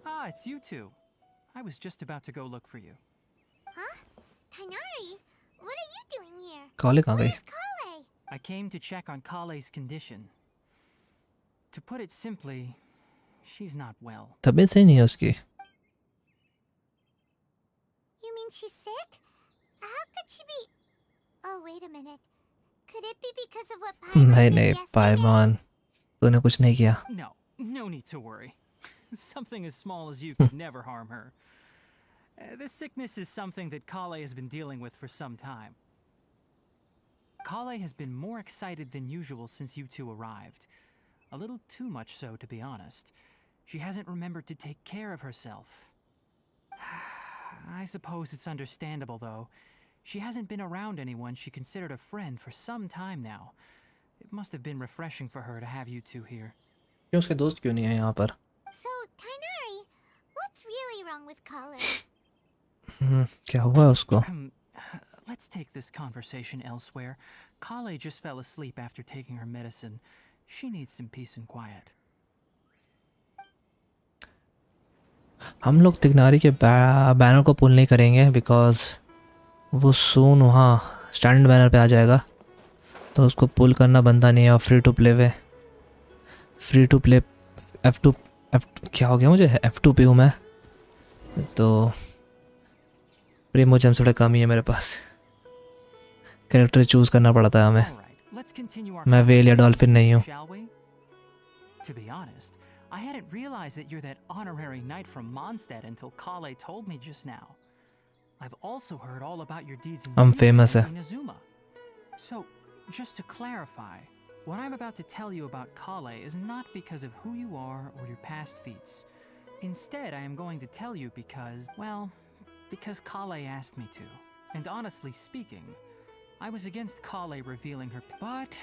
Ah, it's you two. I was just about to go look for you. Huh? Tainari, what are you doing here? कॉले कहाँ गई? Where's Kale? I came to check on Kale's condition. To put it simply, she's not well. तबीयत सही नहीं है उसकी। You mean she's sick? How could she be? Oh, wait a minute. Could it be because of what Paimon नहीं did नहीं yesterday? पाइमॉन, तूने कुछ नहीं किया। No, no need to worry. Something as small as you could never harm her. This sickness is something that Kale has been dealing with for some time. Kale has been more excited than usual since you two arrived. A little too much so, to be honest. She hasn't remembered to take care of herself. I suppose it's understandable, though. She hasn't been around anyone she considered a friend for some time now. It must have been refreshing for her to have you two here. क्यों उसके दोस्त क्यों नहीं है यहाँ पर? So, Tainari, what's really wrong with Kale? क्या हुआ उसको? let's take this conversation elsewhere. Kale just fell asleep after taking her medicine. She needs some peace and quiet. हम लोग तिगनारी के बैनर को पुल नहीं करेंगे बिकॉज वो सून वहाँ स्टैंडर्ड बैनर पे आ जाएगा, तो उसको पुल करना बनता नहीं है। और फ्री टू प्ले F2 क्या हो गया मुझे, F2 पे हूँ मैं, तो प्रीमोजेम थोड़ा कम ही है मेरे पास। कैरेक्टर चूज़ करना पड़ता है हमें। मैं वेल या डॉल्फिन नहीं हूँ। To be honest, I hadn't realized that you're that honorary knight from Mondstadt until Kale told me just now. I've also heard all about your deeds in I'm Nima famous, and Inazuma. So, just to clarify, what I'm about to tell you about Kale is not because of who you are or your past feats. Instead, I am going to tell you because, well, because Kale asked me to. And honestly speaking, I was against Kale revealing her, but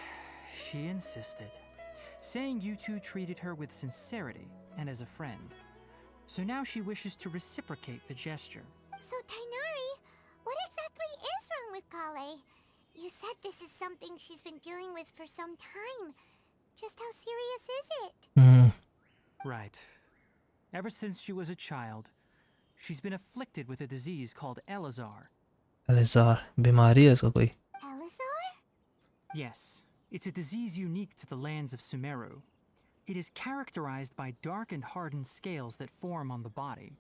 she insisted, saying you two treated her with sincerity and as a friend. So now she wishes to reciprocate the gesture. So, Tainari, what exactly is wrong with Kale? You said this is something she's been dealing with for some time. Just how serious is it? Right. Ever since she was a child, she's been afflicted with a disease called Elazar. Elazar, बीमारी है इसको कोई? Elazar? Yes, it's a disease unique to the lands of Sumeru. It is characterized by dark and hardened scales that form on the body.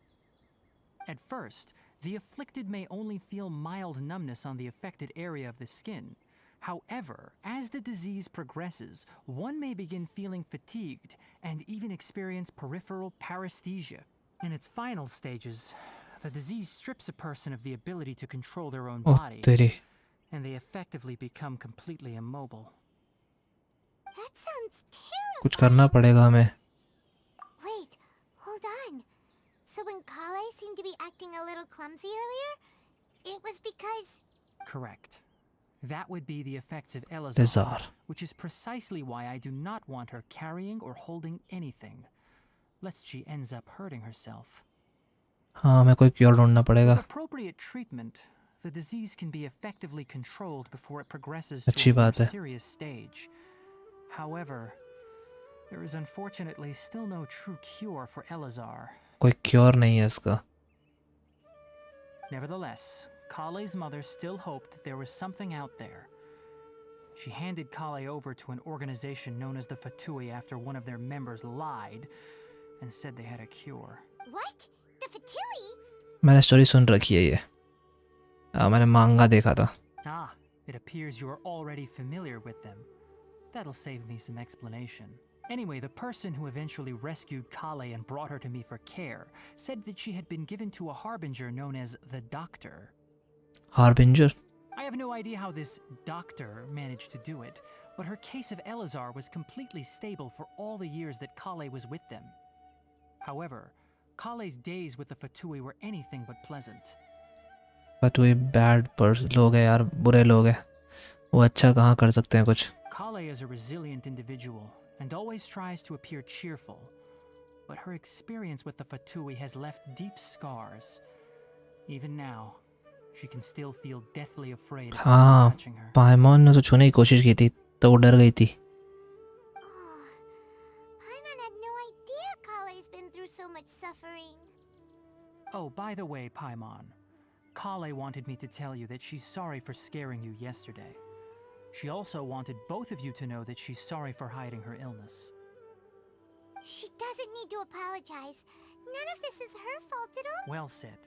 At first, the afflicted may only feel mild numbness on the affected area of the skin. However, as the disease progresses, one may begin feeling fatigued and even experience peripheral paresthesia. In its final stages, the disease strips a person of the ability to control their own body, तेरी and they effectively become completely immobile. That sounds terrible. कुछ करना पड़ेगा हमें। Wait, hold on. So when Kale seemed to be acting a little clumsy earlier, it was because... Correct. That would be the effects of Elazar, Elazar. which is precisely why I do not want her carrying or holding anything, lest she ends up hurting herself. हाँ, हमें कोई cure ढूंढना पड़ेगा। With appropriate treatment, the disease can be effectively controlled before it progresses to अच्छी a more बात है। serious stage. However, there is unfortunately still no true cure for Elazar. कोई cure नहीं है इसका। Nevertheless, Kale's mother still hoped that there was something out there. She handed Kale over to an organization known as the Fatui after one of their members lied and said they had a cure. What? The Fatui? मैंने story सुन रखी है ये। मैंने मांगा देखा था। Ah, it appears you are already familiar with them. That'll save me some explanation. Anyway, the person who eventually rescued Kale and brought her to me for care said that she had been given to a harbinger known as the Doctor. Harbinger? I have no idea how this doctor managed to do it, but her case of Elazar was completely stable for all the years that Kale was with them. However, Kale's days with the Fatui were anything but pleasant. Fatui bad person लोग हैं यार, बुरे लोग हैं। वो अच्छा कहाँ कर सकते हैं कुछ? Kale is a resilient individual and always tries to appear cheerful, but her experience with the Fatui has left deep scars. Even now, she can still feel deathly afraid of someone touching her. पाइमॉन ने तो छूने की कोशिश की थी, तो वो डर गई थी। Oh, Paimon had no idea Kale's been through so much suffering. Oh, by the way, Paimon, Kale wanted me to tell you that she's sorry for scaring you yesterday. She also wanted both of you to know that she's sorry for hiding her illness. She doesn't need to apologize. None of this is her fault at all. Well said.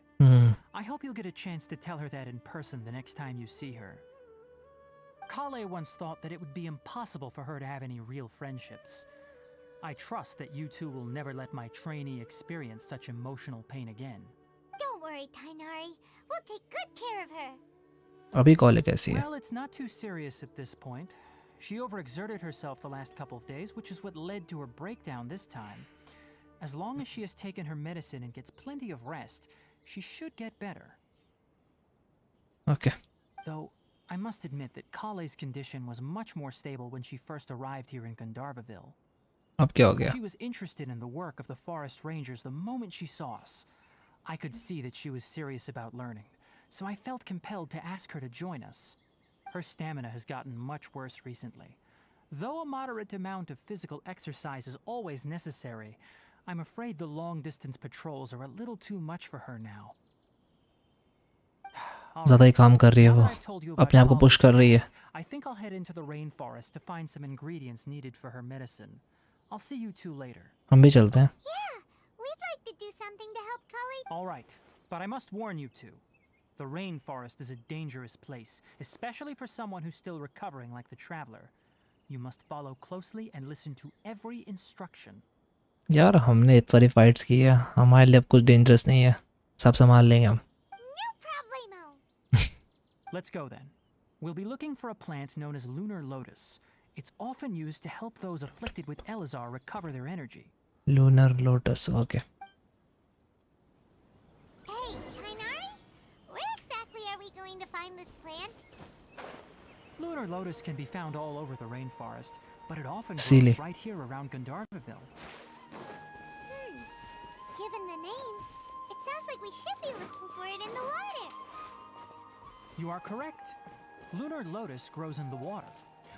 I hope you'll get a chance to tell her that in person the next time you see her. Kale once thought that it would be impossible for her to have any real friendships. I trust that you two will never let my trainee experience such emotional pain again. Don't worry, Tainari. We'll take good care of her. अभी call कैसी है? Well, it's not too serious at this point. She overexerted herself the last couple of days, which is what led to her breakdown this time. As long as she has taken her medicine and gets plenty of rest, she should get better. Okay. Though, I must admit that Kale's condition was much more stable when she first arrived here in Gandharvaville. अब क्या हो गया? She was interested in the work of the forest rangers the moment she saw us. I could see that she was serious about learning. so I felt compelled to ask her to join us. Her stamina has gotten much worse recently. Though a moderate amount of physical exercise is always necessary, I'm afraid the long-distance patrols are a little too much for her now. All ज़्यादा ही right. काम कर रही है Now वो, that I've told you about अपने आप को push College कर रही है. W.A.S.D, I think I'll head into the rainforest to find some ingredients needed for her medicine. I'll see you two later. हम भी चलते हैं. Yeah, we'd like to do something to help Cully. All right, but I must warn you two. The rainforest is a dangerous place, especially for someone who's still recovering like the traveler. You must follow closely and listen to every instruction. यार हमने इतनी सारी fights की है, हमारे लिए अब कुछ डेंजरस नहीं है, सब संभाल लेंगे हम. No problemo. Let's go then. We'll be looking for a plant known as lunar lotus. It's often used to help those afflicted with Elazar recover their energy. Lunar lotus, okay. Hey, Tainari, where exactly are we going to find this plant? Lunar lotus can be found all over the rainforest, but it often Silly. grows right here around Gandharvaville. Given the name, it sounds like we should be looking for it in the water. You are correct. Lunar lotus grows in the water.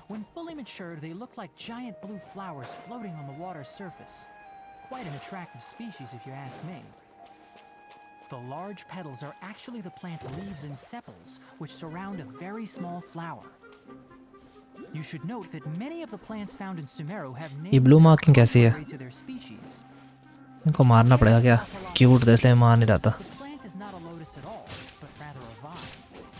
When fully matured, they look like giant blue flowers floating on the water's surface. Quite an attractive species, if you ask me. The large petals are actually the plant's leaves and sepals, which surround a very small flower. You should note that many of the plants found in Sumeru have names blue that are marking कैसी है? contrary to their species. इनको मारना पड़ेगा क्या? Cute था इसलिए मार नहीं रहा था. The plant is not a lotus at all, but rather a vine.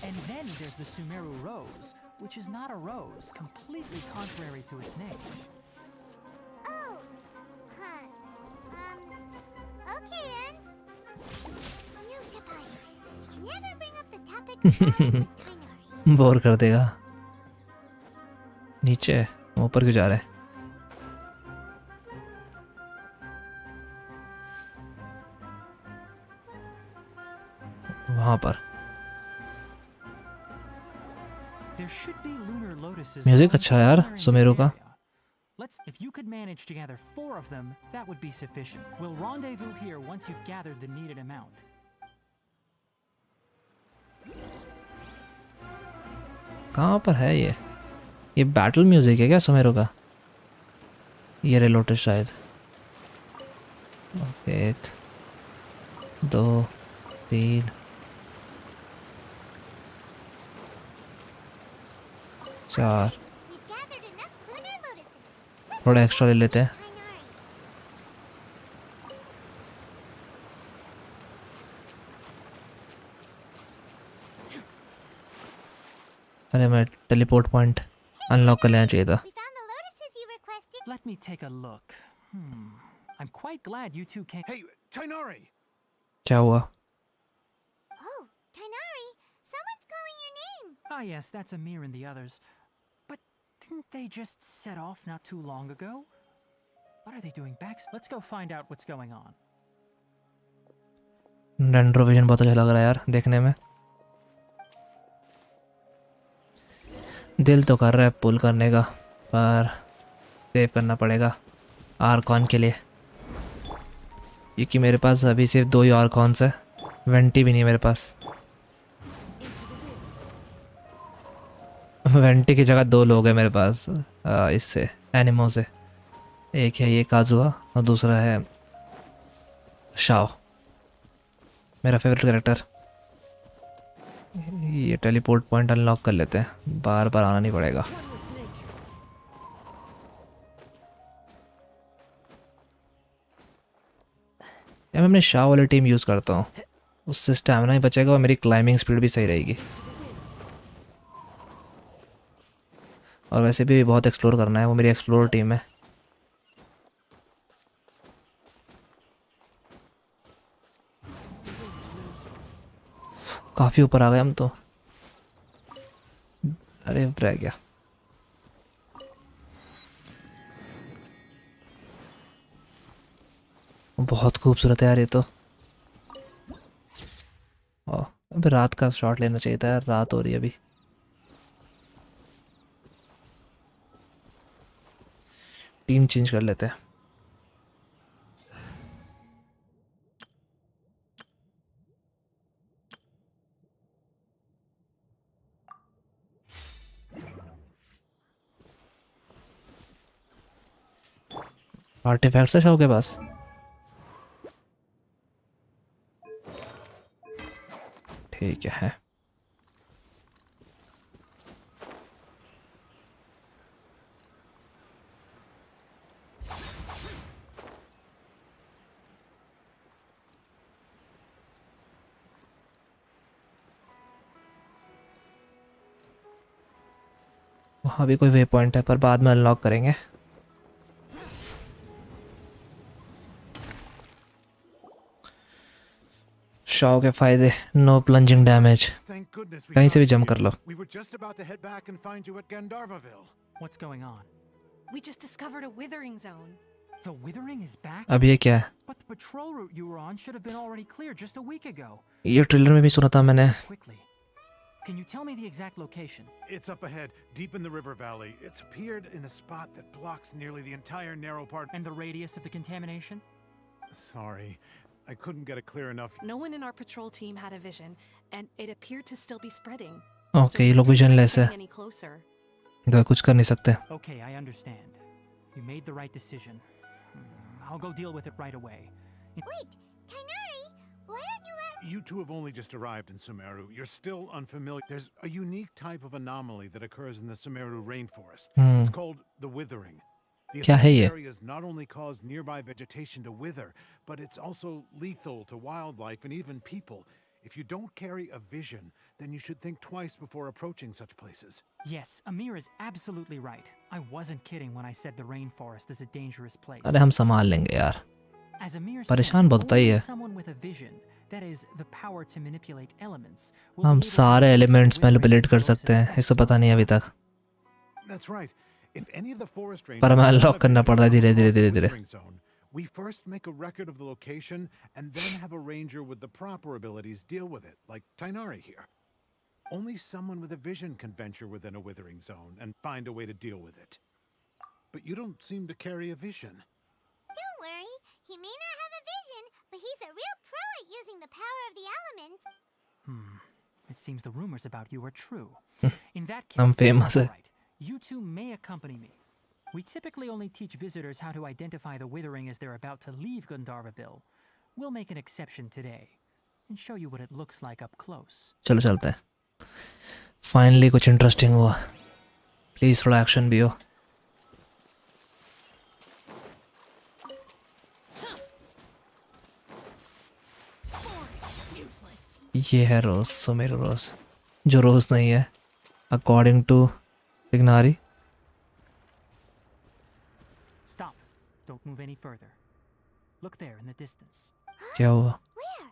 And then there's the Sumeru rose, which is not a rose, completely contrary to its name. Oh, huh. Okay then. New Tapai. Never bring up the topic of flowers with Tainari. Bore कर देगा. नीचे ऊपर क्यों जा रहे हैं? वहाँ पर There should be lunar lotuses. Music growing अच्छा है यार, somewhere in सुमेरु this का. area. If you could manage to gather 4 of them, that would be sufficient. We'll rendezvous here once you've gathered the needed amount. कहाँ पर है ये? ये battle music है क्या सुमेरु का? ये रे लोटस शायद. Okay, 1 2 3 4. We've gathered enough lunar lotuses. Let's थोड़ा एक्स्ट्रा ले लेते हैं. Tainari. अरे मैं टेलीपोर्ट पॉइंट अनलॉक कर लेना चाहिए था. We found the lotuses you requested. Let me take a look. I'm quite glad you two came. Hey, Tainari! क्या हुआ? Oh, Tainari, someone's calling your name. Ah, yes, that's Amir and the others. But didn't they just set off not too long ago? What are they doing back? Let's go find out what's going on. डेंड्रोविजन बहुत अच्छा लग रहा है यार देखने में. दिल तो कर रहा है पुल करने का, पर सेव करना पड़ेगा आर्कॉन के लिए, क्योंकि मेरे पास अभी सिर्फ 2 ही आर्कॉन्स है. वेंटी भी नहीं मेरे पास. वेंटी की जगह 2 लोग हैं मेरे पास इससे एनिमो से. एक है ये काजुआ और दूसरा है शाओ, मेरा फेवरेट कैरेक्टर. ये टेलीपोर्ट पॉइंट अनलॉक कर लेते हैं, बार बार आना नहीं पड़ेगा. या मैं अपने शाह वाली टीम यूज़ करता हूँ, उससे स्टैमिना ही बचेगा और मेरी क्लाइंबिंग स्पीड भी सही रहेगी. और वैसे भी बहुत एक्सप्लोर करना है, वो मेरी एक्सप्लोर टीम है. काफ़ी ऊपर आ गए हम तो. अरे रह गया. बहुत खूबसूरत है यार ये तो. अबे रात का शॉट लेना चाहिए था यार, रात हो रही है अभी. टीम चेंज कर लेते हैं. आर्टिफैक्ट्स है शाओ के पास। ठीक है। वहाँ भी कोई वे पॉइंट है पर बाद में अनलॉक करेंगे। शाओ के फायदे, no plunging damage, Thank goodness we कहीं से भी found जंप you. कर लो। We were just about to head back and find you at Gandharvaville. What's going on? We just discovered a withering zone. The withering is back? अब ये क्या है? But the patrol route you were on should have been already clear just a week ago. ये trailer में भी सुना था मैंने। Quickly. Can you tell me the exact location? It's up ahead, deep in the river valley. It's appeared in a spot that blocks nearly the entire narrow part. And the radius of the contamination? Sorry, I couldn't get it clear enough. No one in our patrol team had a vision, and it appeared to still be spreading. Okay, ये लोग visionless है, Any closer. तो कुछ कर नहीं सकते। Okay, I understand. You made the right decision. I'll go deal with it right away. Wait, Tainari, why don't you let... You two have only just arrived in Sumeru. You're still unfamiliar. There's a unique type of anomaly that occurs in the Sumeru rainforest. It's called the withering. The क्या है ये? areas not only cause nearby vegetation to wither, but it's also lethal to wildlife and even people. If you don't carry a vision, then you should think twice before approaching such places. Yes, Amir is absolutely right. I wasn't kidding when I said the rainforest is a dangerous place. अरे हम संभाल लेंगे यार। As Amir said, परेशान बहुत होता ही only है। someone with a vision, that is the power to manipulate elements, will हम be able to सारे resist the elements withering manipulate कर corrosive सकते हैं, effects इससे of पता नहीं अभी तक। That's right. If any of the forest rangers पर हमें have अनलॉक a करना vision पड़ता है धीरे across धीरे the धीरे धीरे। withering zone, we first make a record of the location and then have a ranger with the proper abilities deal with it, like Tainari here. Only someone with a vision can venture within a withering zone and find a way to deal with it. But you don't seem to carry a vision. Don't worry, he may not have a vision, but he's a real pro at using the power of the elements. It seems the rumors about you are true. In that I'm case, famous, eh? alright, you two may accompany me. We typically only teach visitors how to identify the withering as they're about to leave Gandharvaville. We'll make an exception today and show you what it looks like up close. चलो चलते हैं। Finally कुछ interesting हुआ। Please थोड़ा action भी हो। ये है रोज, सुमेरु रोज, जो रोज नहीं है according to Ignari. Stop. Don't move any further. Look there in the distance. क्या हुआ? Where?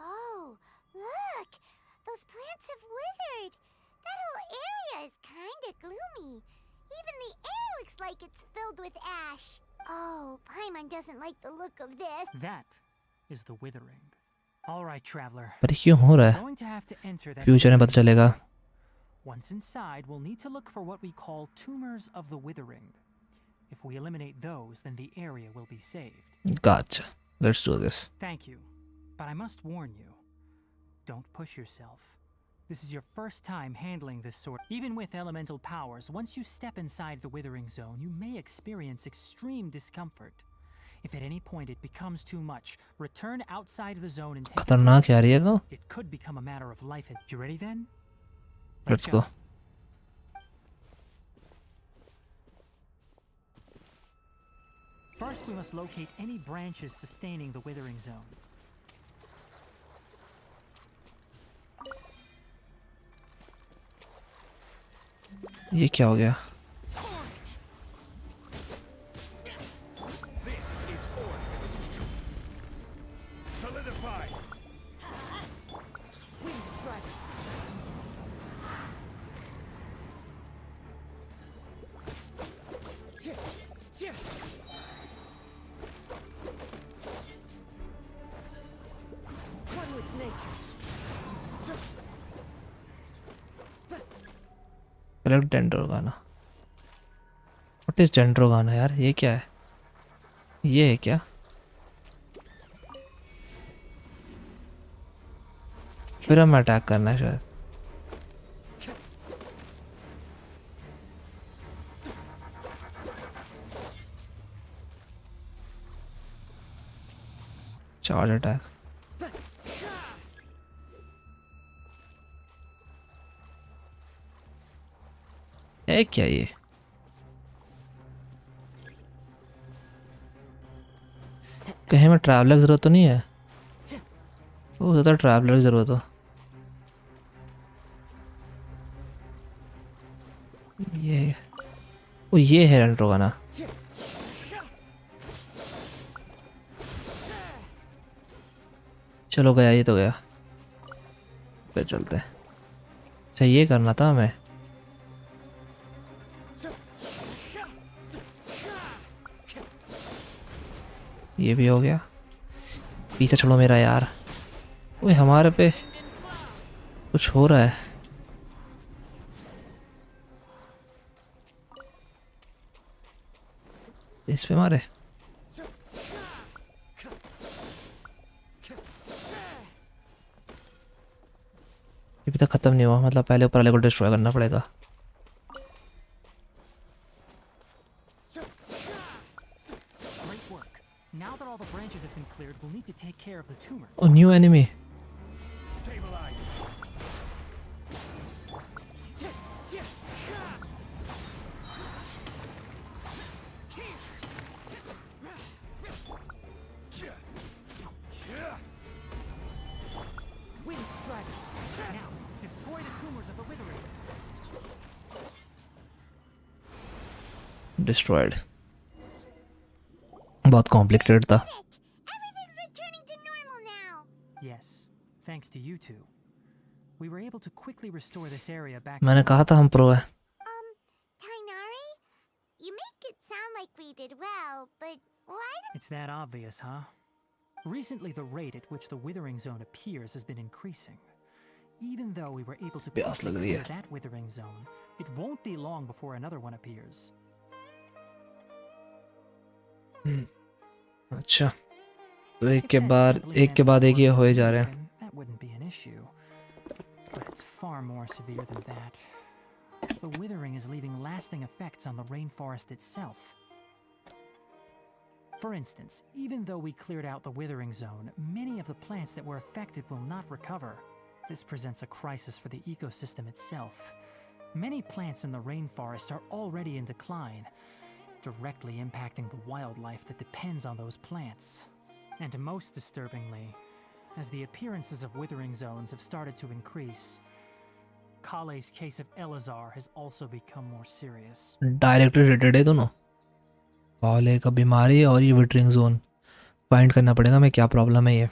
Oh, look! Those plants have withered. That whole area is kinda gloomy. Even the air looks like it's filled with ash. Oh, Paimon doesn't like the look of this. That is the withering. All right, traveler. पर क्यों हो रहा है? Going to have to enter that future में withering पता चलेगा। zone. Once inside, we'll need to look for what we call tumors of the withering. If we eliminate those, then the area will be saved. Gotcha. Let's do this. Thank you. But I must warn you. Don't push yourself. This is your first time handling this sort. Even with elemental powers, once you step inside the withering zone, you may experience extreme discomfort. If at any point it becomes too much, return outside of the zone and take a खतरनाक है यार ये तो। It could become a matter of life and... You ready then? Let's go. First, we must locate any branches sustaining the withering zone. ये क्या हो गया? This is order. Solidify. Collect dendrogranum. What is dendrogranum यार? ये क्या है? ये है क्या? फिर हमें अटैक करना है शायद। Charge attack. है क्या ये? कहीं में ट्रैवलर की ज़रूरत तो नहीं है? वो ज़्यादा ट्रैवलर की ज़रूरत हो। ये वो ये है रेंट्रो का ना। चलो गया, ये तो गया। पे चलते हैं। अच्छा ये करना था हमें। ये भी हो गया। पीछे छोड़ो मेरा यार। ओए हमारे पे कुछ हो रहा है। इस पे मारे। अभी तक खत्म नहीं हुआ, मतलब पहले ऊपर वाले को डिस्ट्रॉय करना पड़ेगा। Great work. Now that all the branches have been cleared, we'll need to take care of the tumor. Oh new enemy. Wind strategy. Now, destroy the tumors of the withering. Destroyed. बहुत complicated था। Everything's returning to normal now. Yes, thanks to you two. We were able to quickly restore this area back. मैंने कहा था हम pro है। Tainari? You make it sound like we did well, but why did... It's that obvious, huh? Recently, the rate at which the withering zone appears has been increasing. Even though we were able to प्यास quickly लग रही clear है। that withering zone, it won't be long before another one appears. अच्छा तो If that simply एक के meant बाद एक ये more हो जा रहे हैं। then that wouldn't be an issue. But it's far more severe than that. The withering is leaving lasting effects on the rainforest itself. For instance, even though we cleared out the withering zone, many of the plants that were affected will not recover. This presents a crisis for the ecosystem itself. Many plants in the rainforest are already in decline, directly impacting the wildlife that depends on those plants. And most disturbingly, as the appearances of withering zones have started to increase, Kale's case of Elazar has also become more serious. Directly related है दोनों। कॉले का बीमारी और ये विटरिंग zone find करना पड़ेगा हमें, क्या प्रॉब्लम है ये।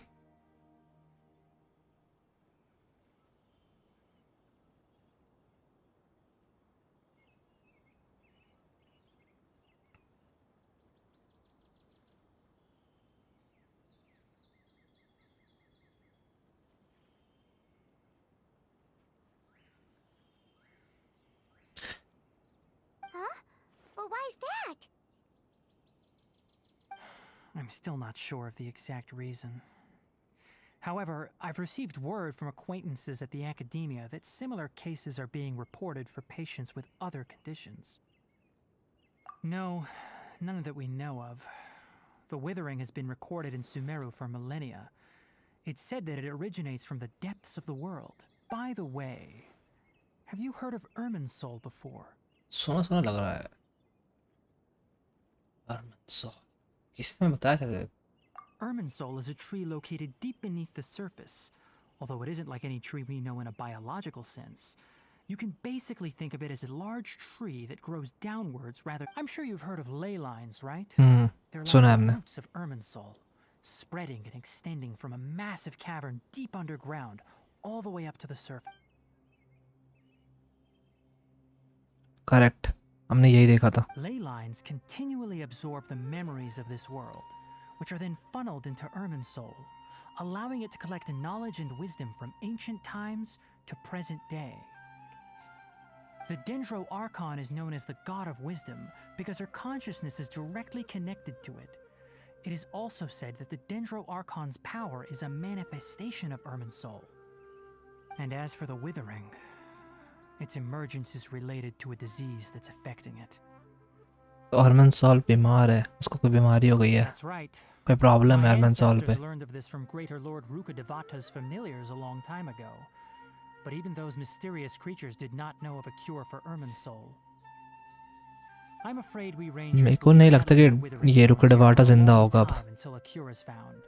Huh? But why is that? I'm still not sure of the exact reason. However, I've received word from acquaintances at the academia that similar cases are being reported for patients with other conditions. No, none that we know of. The withering has been recorded in Sumeru for millennia. It's said that it originates from the depths of the world. By the way, have you heard of Irminsul before? सोना सोना लग रहा है। Irminsul किसने में बताया था? Irminsul is a tree located deep beneath the surface. Although it isn't like any tree we know in a biological sense. You can basically think of it as a large tree that grows downwards rather... I'm sure you've heard of ley lines, right? They're सुना like है the हमने। roots of Irminsul, spreading and extending from a massive cavern deep underground, all the way up to the surface. Correct, हमने यही देखा था। Ley lines continually absorb the memories of this world, which are then funneled into Irminsul, allowing it to collect knowledge and wisdom from ancient times to present day. The Dendro Archon is known as the God of Wisdom because her consciousness is directly connected to it. It is also said that the Dendro Archon's power is a manifestation of Irminsul. And as for the Withering, its emergence is related to a disease that's affecting it. Irminsul बीमार है, उसको कोई बीमारी हो गई है। That's right. कोई problem है My मेंसॉल पे? ancestors learned of this from Greater Lord Rukadevata's familiars a long time ago. But even those mysterious creatures did not know of a cure for Irminsul. I'm afraid we मेरे rangers को will be नहीं लगता battling the कि withering ये zones here रुकड़वाटा for a जिंदा long होगा अब. time until a cure is found.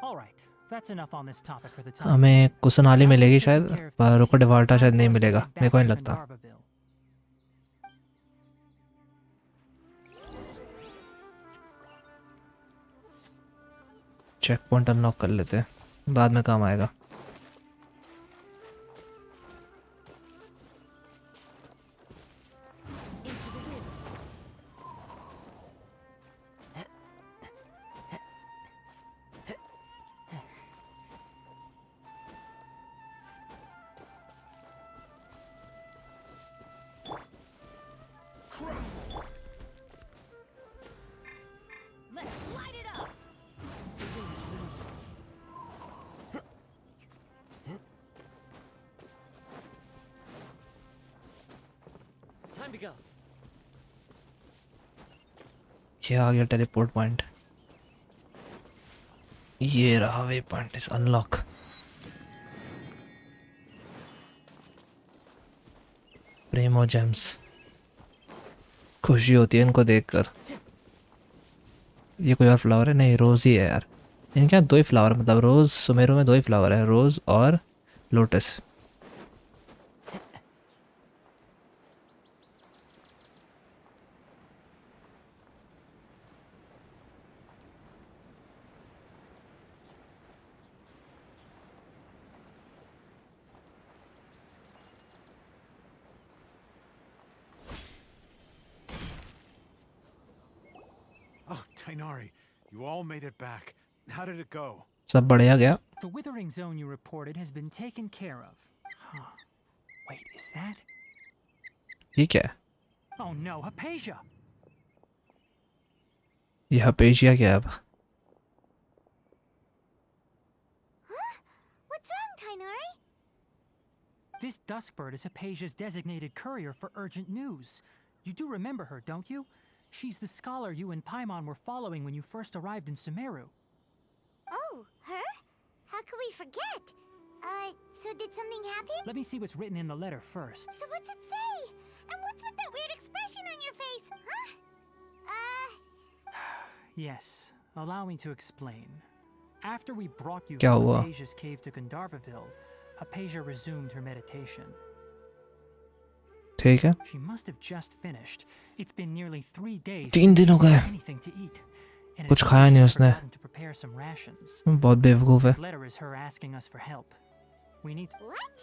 All right, that's enough on this topic for the time. हमें कुसनाली Now we've मिलेगी taken शायद, care of पर things here. रुकड़वाटा It's शायद time नहीं for us to मिलेगा, head मेरे को back नहीं to लगता. Gandharvaville. चेक पॉइंट अनलॉक कर लेते हैं, बाद में काम आएगा. Time to go. ये आ गया टेलीपोर्ट पॉइंट. ये रहा way point is unlock. Primogems. खुशी होती है इनको देखकर. ये कोई और फ्लावर है? नहीं, रोज़ ही है यार. इनके यहाँ 2 ही फ्लावर, मतलब रोज़ सुमेरू में 2 ही फ्लावर है, रोज़ और lotus. Oh, Tainari, you all made it back. How did it go? सब बढ़िया गया. The withering zone you reported has been taken care of. Huh. Wait, is that? ये क्या है? Oh no, Hypatia! ये हपेजिया क्या है अब? Huh? What's wrong, Tainari? This Duskbird is Hypatia's designated courier for urgent news. You do remember her, don't you? She's the scholar you and Paimon were following when you first arrived in Sumeru. Oh, her? How could we forget? So did something happen? Let me see what's written in the letter first. So what's it say? And what's with that weird expression on your face, huh? Yes, allow me to explain. After we brought you क्या from हुआ? Hypatia's cave to Gandharvaville, Hypatia resumed her meditation. ठीक है. She must have just finished. It's been nearly 3 days 3 since दिन हो she's had गए. anything to eat. And कुछ it खाया appears नहीं she's उसने. forgotten to prepare some rations. बहुत बेवकूफ़ है. This letter is her asking us for help. We need to... What?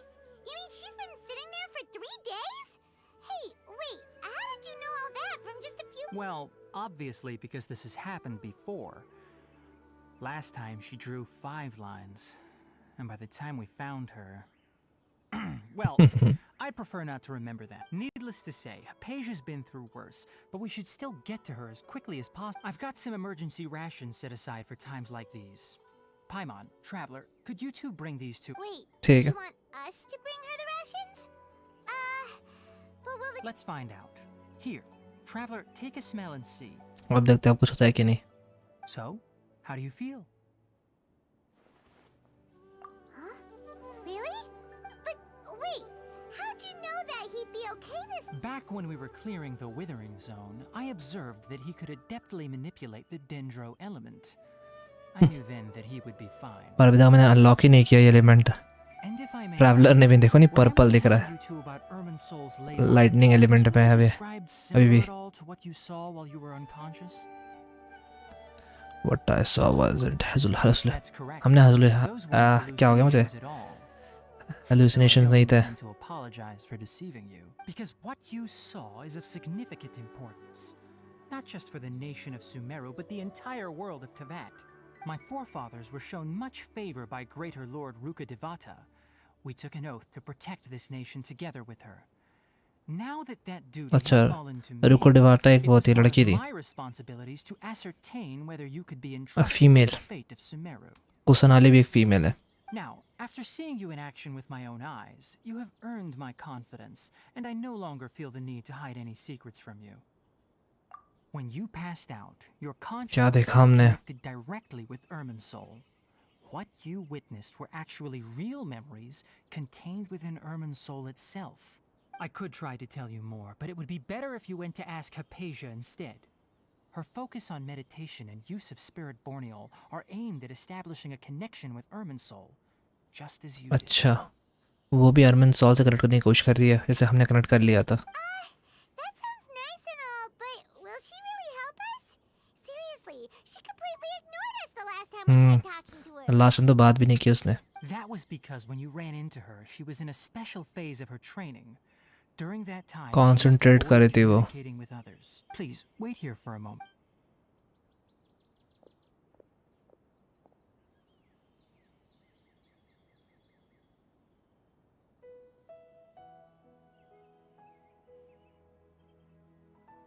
You mean she's been sitting there for 3 days? Hey, wait, how did you know all that from just a few... Well, obviously because this has happened before. Last time she drew 5 lines. And by the time we found her... well, I'd prefer not to remember that. Needless to say, Hypatia's been through worse, but we should still get to her as quickly as possible. I've got some emergency rations set aside for times like these. Paimon, Traveler, could you two bring these to... Wait, ठीक you है. want us to bring her the rations? But will the... Let's find out. Here, Traveler, take a smell and see. अब देखते हैं अब कुछ होता है कि नहीं. So, how do you feel? Huh? Really? But wait, how'd you know that he'd be okay this... Back when we were clearing the Withering Zone, I observed that he could adeptly manipulate the Dendro element. I knew then that he would be fine. पर अभी तक मैंने unlock ही नहीं किया ये element. And if I may traveller ने भी ask, देखो नहीं when I was पर्पल दिख रहा telling है. you two about Irminsul's ley Lightning lines, element was पे है what you अभी. described अभी भी. similar at all to what you saw while you were unconscious? What I saw wasn't hallucination. That's correct. हमने Those weren't क्या हो गया मुझे? hallucinations at all. Hallucinations Though I नहीं थे. don't intend to apologize for deceiving you, because what you saw is of significant importance, not just for the nation of Sumeru, but the entire world of Tevat. My forefathers were shown much favor by Greater Lord Rukadevata. We took an oath to protect this nation together with her. Now that that duty अच्छा, has fallen to me, रुकड़वाटा एक it बहुत was he one लड़की of थी. my responsibilities to ascertain whether you could be A entrusted female. with the fate of Sumeru. कुसनाली भी एक female है. Now, after seeing you in action with my own eyes, you have earned my confidence, and I no longer feel the need to hide any secrets from you. When you passed out, your क्या consciousness देखा हमने? connected directly with Ermin's soul. What you witnessed were actually real memories contained within Ermin's soul itself. I could try to tell you more, but it would be better if you went to ask Hypatia instead. Her focus on meditation and use of Spirit Borneol are aimed at establishing a connection with Ermin's soul, just as you did. अच्छा, वो भी Arman sol से connect करने की कोशिश कर रही है जैसे हमने कनेक्ट कर लिया था. That sounds nice and all, but will she really help us? Seriously, she completely ignored us the last time we tried talking to her. Last में तो बात भी नहीं की उसने. That was because when you ran into her, she was in a special phase of her training. During that time, she must Concentrate कर रही avoid थी वो. communicating with others. Please, wait here for a moment.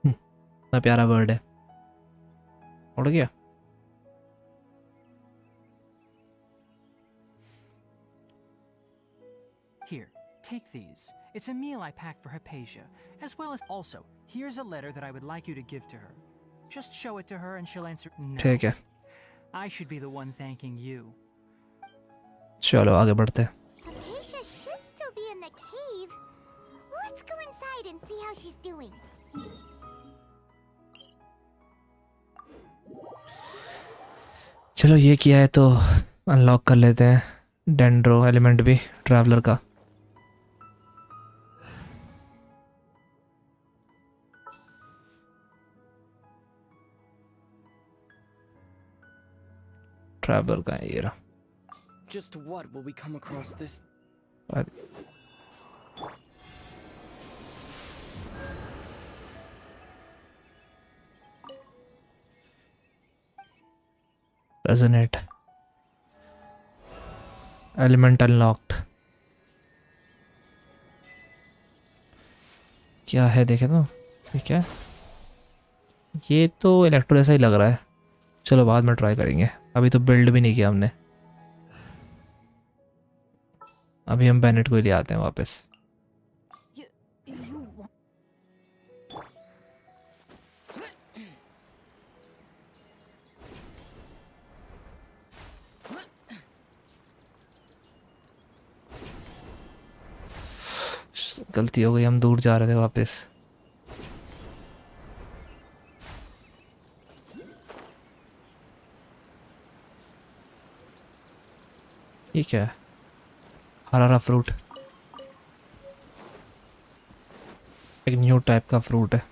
इतना प्यारा bird है. उड़ गया. Here, take these. It's a meal I packed for Hypatia, as well as also, here's a letter that I would like you to give to her. Just show it to her and she'll answer no. ठीक है, I should be the one thanking you. चलो आगे बढ़ते हैं. Hypatia should still be in the cave. Let's go inside and see how she's doing. चलो ये किया है तो अनलॉक कर लेते हैं डेंड्रो एलिमेंट भी ट्रैवलर का. ट्रैवलर का है ये रहा. Just what will we come across this? Resonate. Element unlocked. क्या है देखे तो. ये क्या है? ये तो इलेक्ट्रो जैसा ही लग रहा है. चलो बाद में ट्राई करेंगे. अभी तो बिल्ड भी नहीं किया हमने. अभी हम बैनेट को ही ले आते हैं वापस. गलती हो गई, हम दूर जा रहे थे वापस. ये क्या है? हरा फ्रूट. एक न्यू टाइप का फ्रूट है.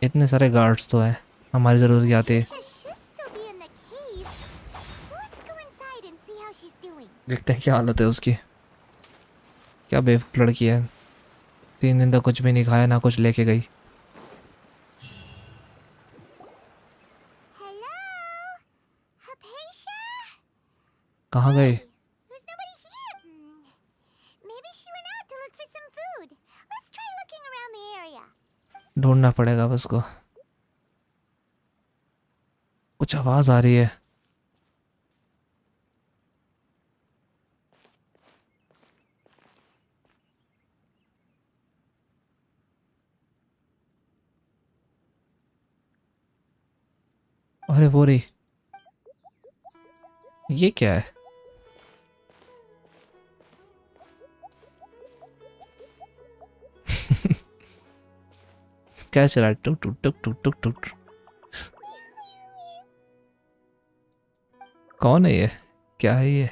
इतने सारे गार्ड्स तो हैं, हमारी ज़रूरत क्या थी. Hypatia should still be in the cave. Let's go inside and see how she's doing. देखते हैं क्या हालत है उसकी. क्या बेवकूफ़ लड़की है. 3 दिन तक कुछ भी नहीं खाया, ना कुछ लेके गई. Hello? Hypatia? कहाँ गए? There's nobody here. Maybe she went out to look for some food. Let's try looking around the area. ढूंढना पड़ेगा अब उसको. कुछ आवाज़ आ रही है. अरे वो रही. ये क्या है? क्या चला? टुक टुक टुक टुक टुक टुक. कौन है ये? क्या है ये?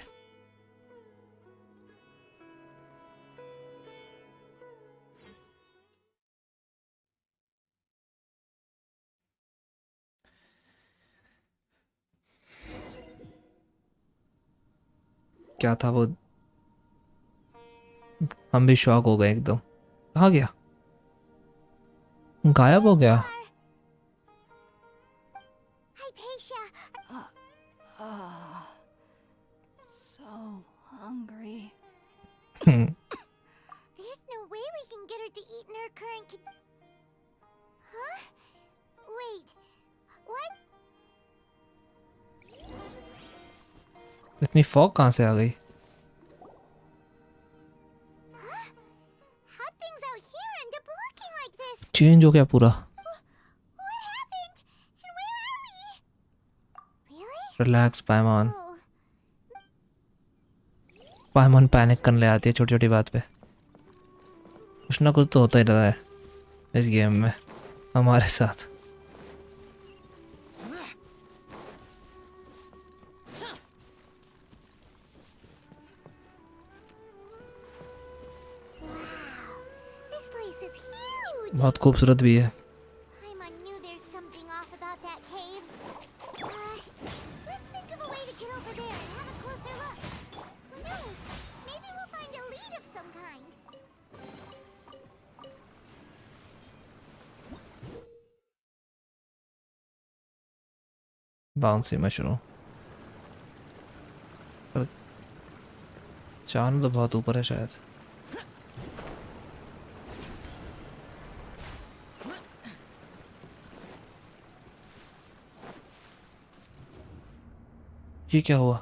क्या था वो? हम भी शॉक हो गए एकदम. कहाँ गया? गायब हो गया. Hypatia, So hungry. there's no way we can get her to eat in her current Huh? Wait. What? इतनी फॉग कहाँ से आ गई? How'd things out here end up looking like this? Change हो गया पूरा. What happened? And where are we? Really? Relax Paimon. Oh, Paimon panic करने ले आती है छोटी छोटी बात पे. कुछ ना कुछ तो होता ही रहता है इस गेम में हमारे साथ. this place is huge. बहुत खूबसूरत भी है. Paimon knew there's something off about that cave. Let's think of a way to get over there and have a closer look. Who knows? Maybe we'll find a lead of some kind. Bouncy mushroom. पर चांद तो बहुत ऊपर है शायद. ये क्या हुआ?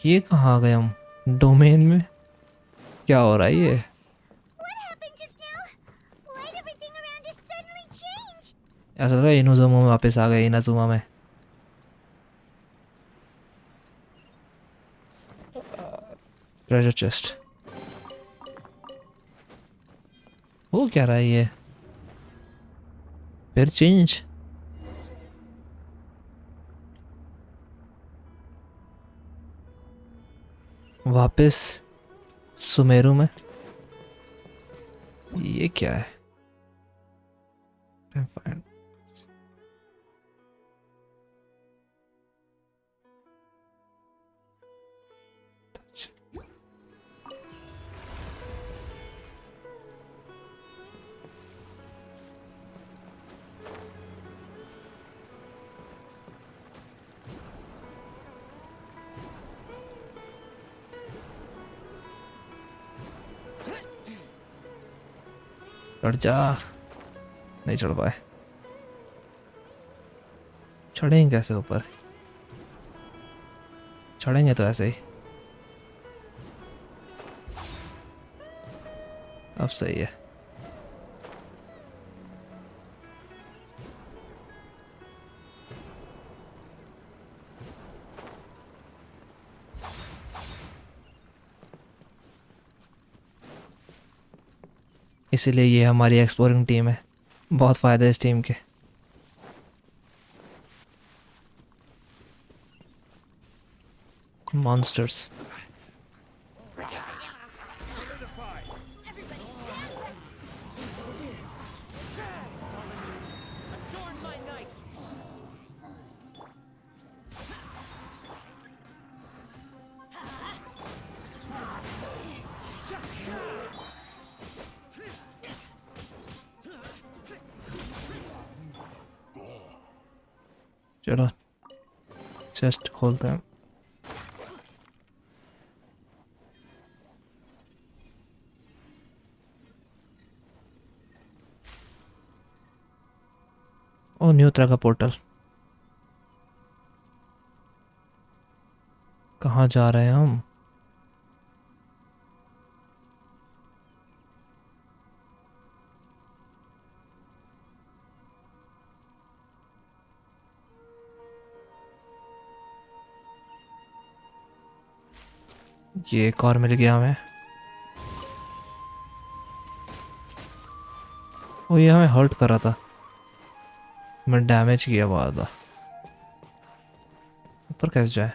ये कहाँ आ गए हम? डोमेन में क्या हो रहा है ये? What happened just now? Why'd everything around us suddenly change? ऐसा लग रहा है इनोज़ुमा में वापस आ गए. इनाज़ुमा में ट्रेजर चेस्ट. वो क्या रहा है ये? फिर चेंज. वापस सुमेरु में. ये क्या है? चढ़ जा. नहीं चढ़ पाए. चढ़ेंगे कैसे ऊपर? चढ़ेंगे तो ऐसे ही. अब सही है. इसीलिए ये हमारी एक्सप्लोरिंग टीम है. बहुत फ़ायदे इस टीम के. मॉन्स्टर्स. चलो चेस्ट खोलते हैं. ओ न्यू तरह का पोर्टल. कहाँ जा रहे हैं हम? ये एक और मिल गया हमें. वो ये हमें हर्ट कर रहा था. मैं डैमेज किया बहुत था. ऊपर कैसे जाए?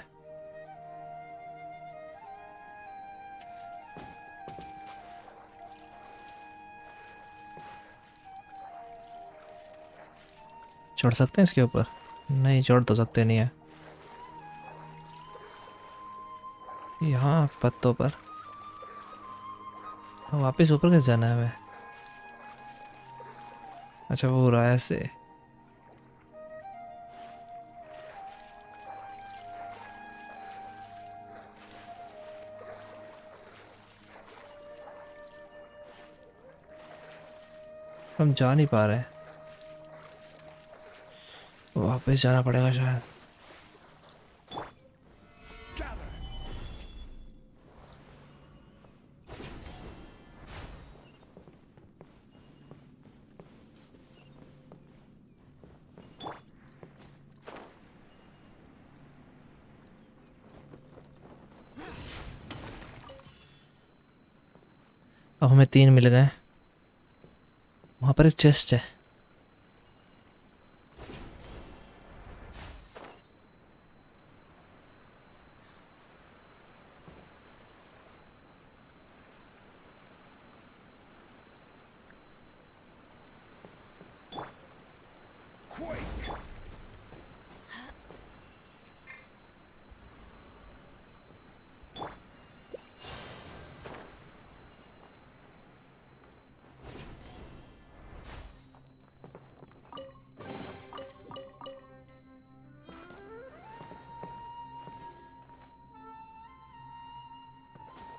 चढ़ सकते हैं इसके ऊपर? नहीं चढ़ तो सकते नहीं है. यहाँ पत्तों पर. वापस ऊपर कैसे जाना है हमें? अच्छा वो हो रहा है ऐसे. हम जा नहीं पा रहे. वापस जाना पड़ेगा शायद. अब हमें 3 मिल गए। वहाँ पर एक चेस्ट है।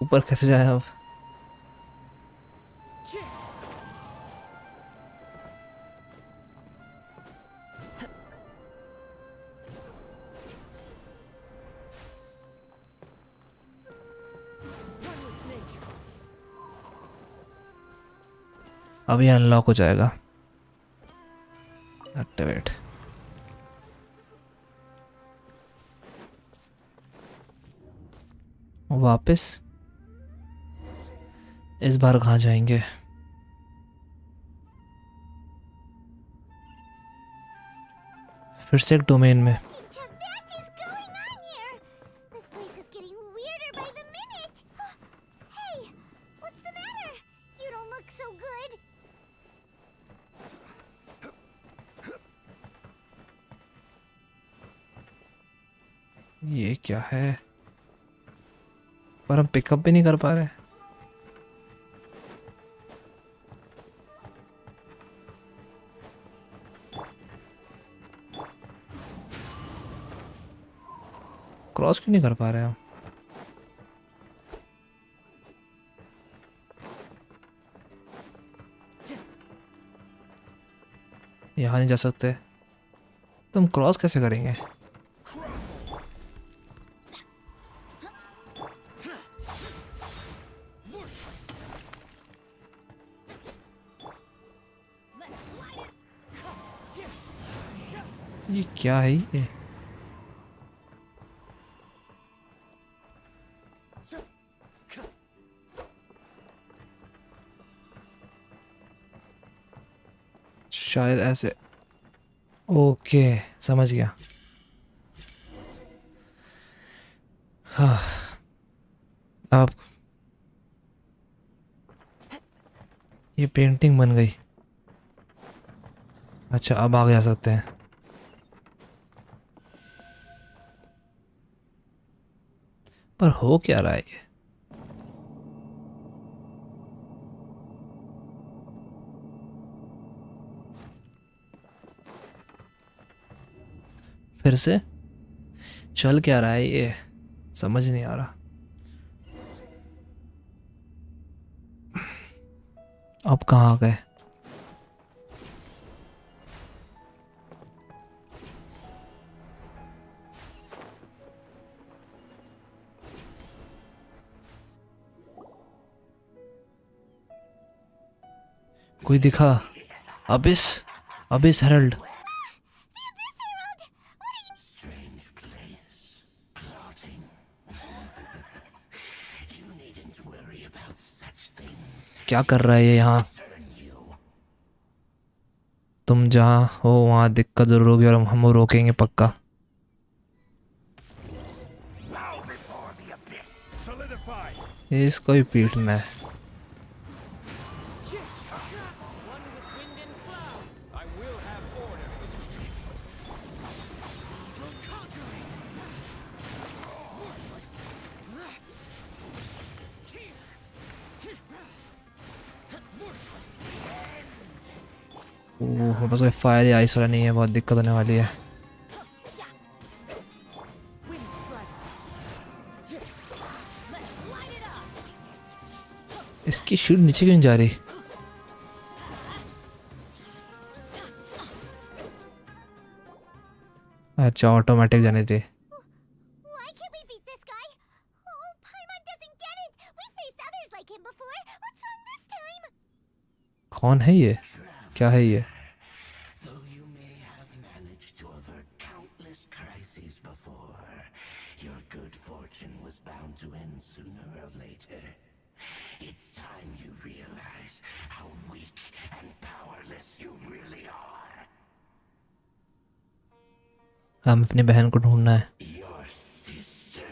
ऊपर कैसे जाए अब? अब ये अनलॉक हो जाएगा। एक्टिवेट। वापस इस बार कहाँ जाएंगे? फिर से एक डोमेन में। What is going on here? This place is getting weirder by the minute. Hey, what's the matter? You don't look so good. ये क्या है? पर हम पिकअप भी नहीं कर पा रहे। क्रॉस क्यों नहीं कर पा रहे हम? यहाँ नहीं जा सकते तो हम क्रॉस कैसे करेंगे? ये क्या है ये? शायद ऐसे। ओके, समझ गया। हाँ, अब ये पेंटिंग बन गई। अच्छा, अब आगे जा सकते हैं। पर हो क्या रहा है ये? फिर से चल क्या रहा है ये? समझ नहीं आ रहा। अब कहाँ आ गए? कोई दिखा? अबिस, अबिस हेरल्ड। क्या कर रहा है ये यहाँ? तुम जहाँ हो वहाँ दिक्कत जरूर होगी और हम रोकेंगे पक्का। इसको भी पीटना है। ओह, बस कोई फायर या आइस वाला नहीं है, बहुत दिक्कत होने वाली है। इसकी शील्ड नीचे क्यों नहीं जा रही? अच्छा, ऑटोमेटिक जाने दे। Why can't we beat this guy? Oh, Paimon doesn't get it. We faced others like him before. What's wrong this time? कौन है ये? क्या है ये? Though you may have managed to avert countless crises before, your good fortune was bound to end sooner or later. It's time you realize how weak and powerless you really are. हम अपनी बहन को ढूंढना है. Your sister.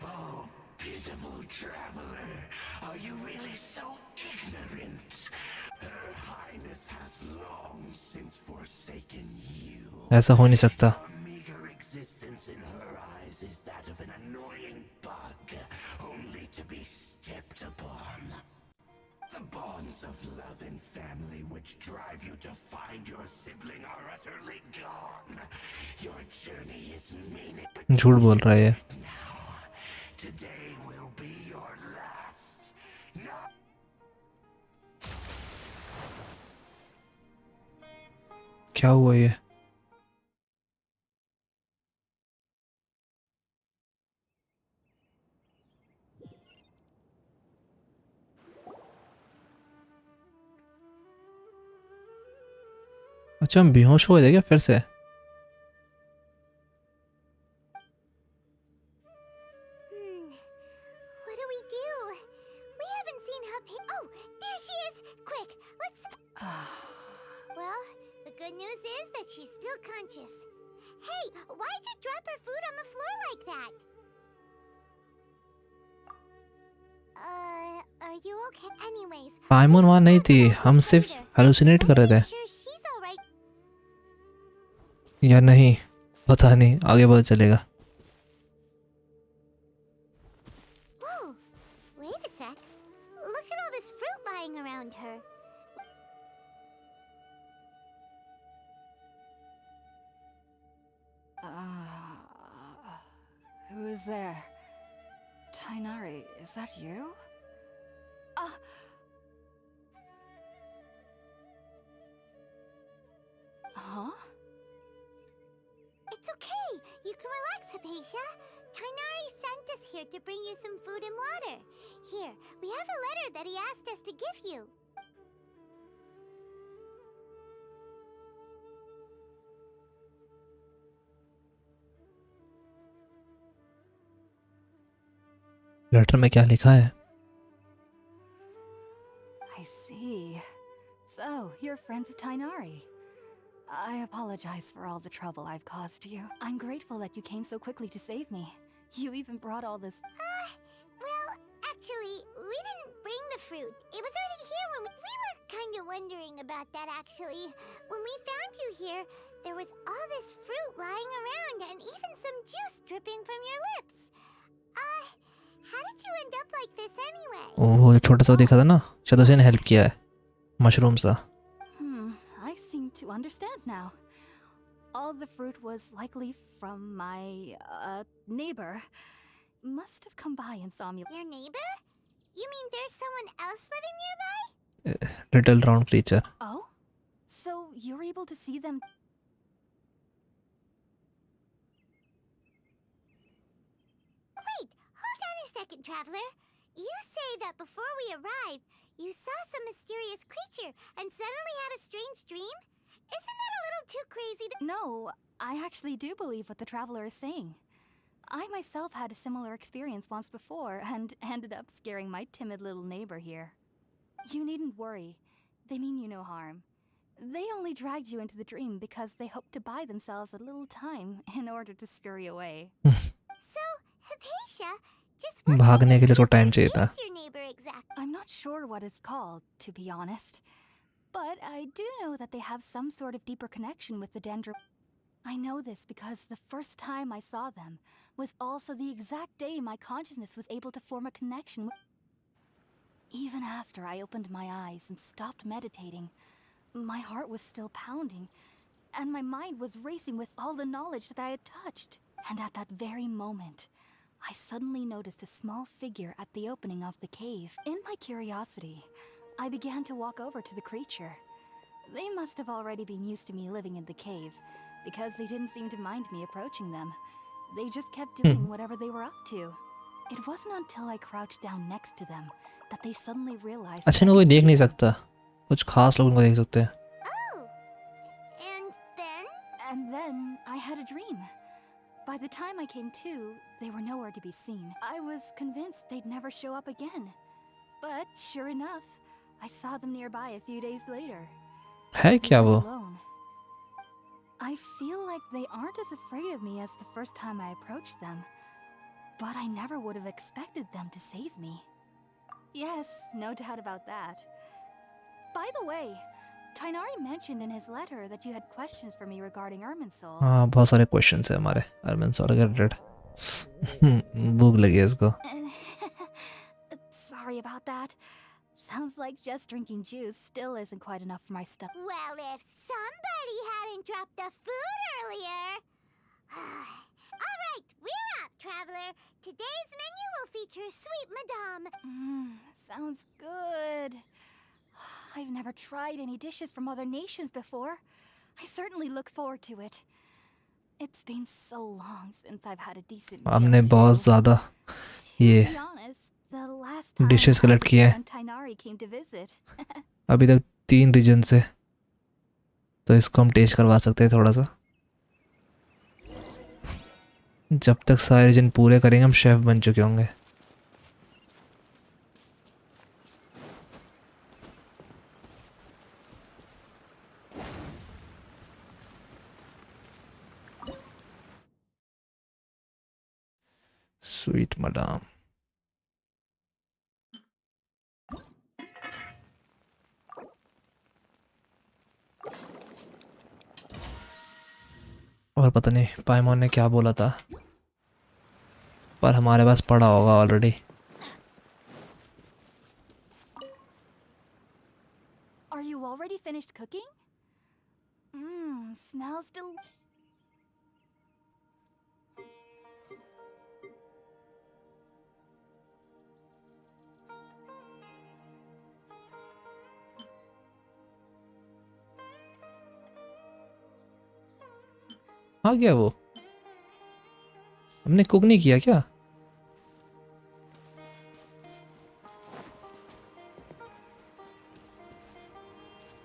Oh, pitiful traveler. Are you really so ignorant? Her Highness has long since forsaken you. ऐसा हो नहीं सकता. Your meager existence in her eyes is that of an annoying bug, only to be stepped upon. The bonds of love and family which drive you to find your sibling are utterly gone. Your journey is meaningless. झूठ बोल रहा है ये. Now, today will be your last. No. क्या हुआ ये? अच्छा हम बेहोश हो गए थे क्या फिर से? What do we do? We haven't seen her. Oh, there she is! Quick, let's. Well, the good news is that she's still conscious. Hey, why'd you drop her food on the floor like that? Are you okay? Anyways. पाइमोन वहाँ नहीं थी, हम सिर्फ hallucinate कर रहे थे. Sure she's all right. या नहीं, पता नहीं, आगे पता चलेगा. Whoa! Wait a sec. Look at all this fruit lying around her. Who is there? Tainari, is that you? Huh? It's okay. You can relax, Hypatia. Tainari sent us here to bring you some food and water. Here, we have a letter that he asked us to give you. Letter में क्या लिखा है? I see. So, you're friends of Tainari. I apologize for all the trouble I've caused you. I'm grateful that you came so quickly to save me. You even brought all this. Well, actually, we didn't bring the fruit. It was already here when we were kind of wondering about that, actually. When we found you here, there was all this fruit lying around and even some juice dripping from your lips. How did you end up like this anyway? ओह जो छोटा सा दिखा था ना, शायद उसे ने help किया है. मशरूम सा. I seem to understand now. All the fruit was likely from my neighbor. Must have come by and saw me. Your neighbor? You mean there's someone else living nearby? Little round creature. Oh? So you're able to see them? Wait, hold on a second, traveler. You say that before we arrived, you saw some mysterious creature and suddenly had a strange dream? Isn't that a little too crazy to— No, I actually do believe what the traveler is saying. I myself had a similar experience once before and ended up scaring my timid little neighbor here. You needn't worry. They mean you no harm. They only dragged you into the dream because they hoped to buy themselves a little time in order to scurry away. So, Hypatia, just what भागने के लिए तो time चाहिए था. is your neighbor exactly? I'm not sure what it's called, to be honest. But I do know that they have some sort of deeper connection with the dendro. I know this because the first time I saw them was also the exact day my consciousness was able to form a connection with. Even after I opened my eyes and stopped meditating, my heart was still pounding, and my mind was racing with all the knowledge that I had touched. And at that very moment, I suddenly noticed a small figure at the opening of the cave. In my curiosity, I began to walk over to the creature. They must have already been used to me living in the cave, because they didn't seem to mind me approaching them. They just kept doing whatever they were up to. It wasn't until I crouched down next to them that they suddenly realized. अच्छा ना कोई देख नहीं सकता. कुछ खास लोग उनको देख सकते हैं. Oh! And then? And then I had a dream. By the the time I came to, they were nowhere to be seen. I was convinced they'd never show up again. But sure enough, I saw them nearby a few days later. है क्या वो? Alone. I feel like they aren't as afraid of me as the first time I approached them. But I never would have expected them to save me. Yes, no doubt about that. By the way, Tainari mentioned in his letter that you had questions for me regarding Irminsul. हाँ बहुत सारे questions हैं हमारे Irminsul के related. भूख लगी है इसको. Sorry about that. Sounds like just drinking juice still isn't quite enough for my stomach. Well, if somebody hadn't dropped the food earlier. All right, we're up, traveler. Today's menu will feature sweet madame. Sounds good. I've never tried any dishes from other nations before. I certainly look forward to it. It's been so long since I've had a decent meal. हमने बहुत ज़्यादा ये To be honest, the last time dishes collect किए हैं. when Tainari came to visit. अभी तक 3 reason से, तो इसको हम टेस्ट करवा सकते हैं थोड़ा सा. जब तक सारे रीजन पूरे करेंगे हम शेफ बन चुके होंगे. Sweet madam. और पता नहीं पाइमोन ने क्या बोला था, पर हमारे पास पड़ा होगा already. Are you already finished cooking? Smells आ गया वो. हमने कुक नहीं किया क्या?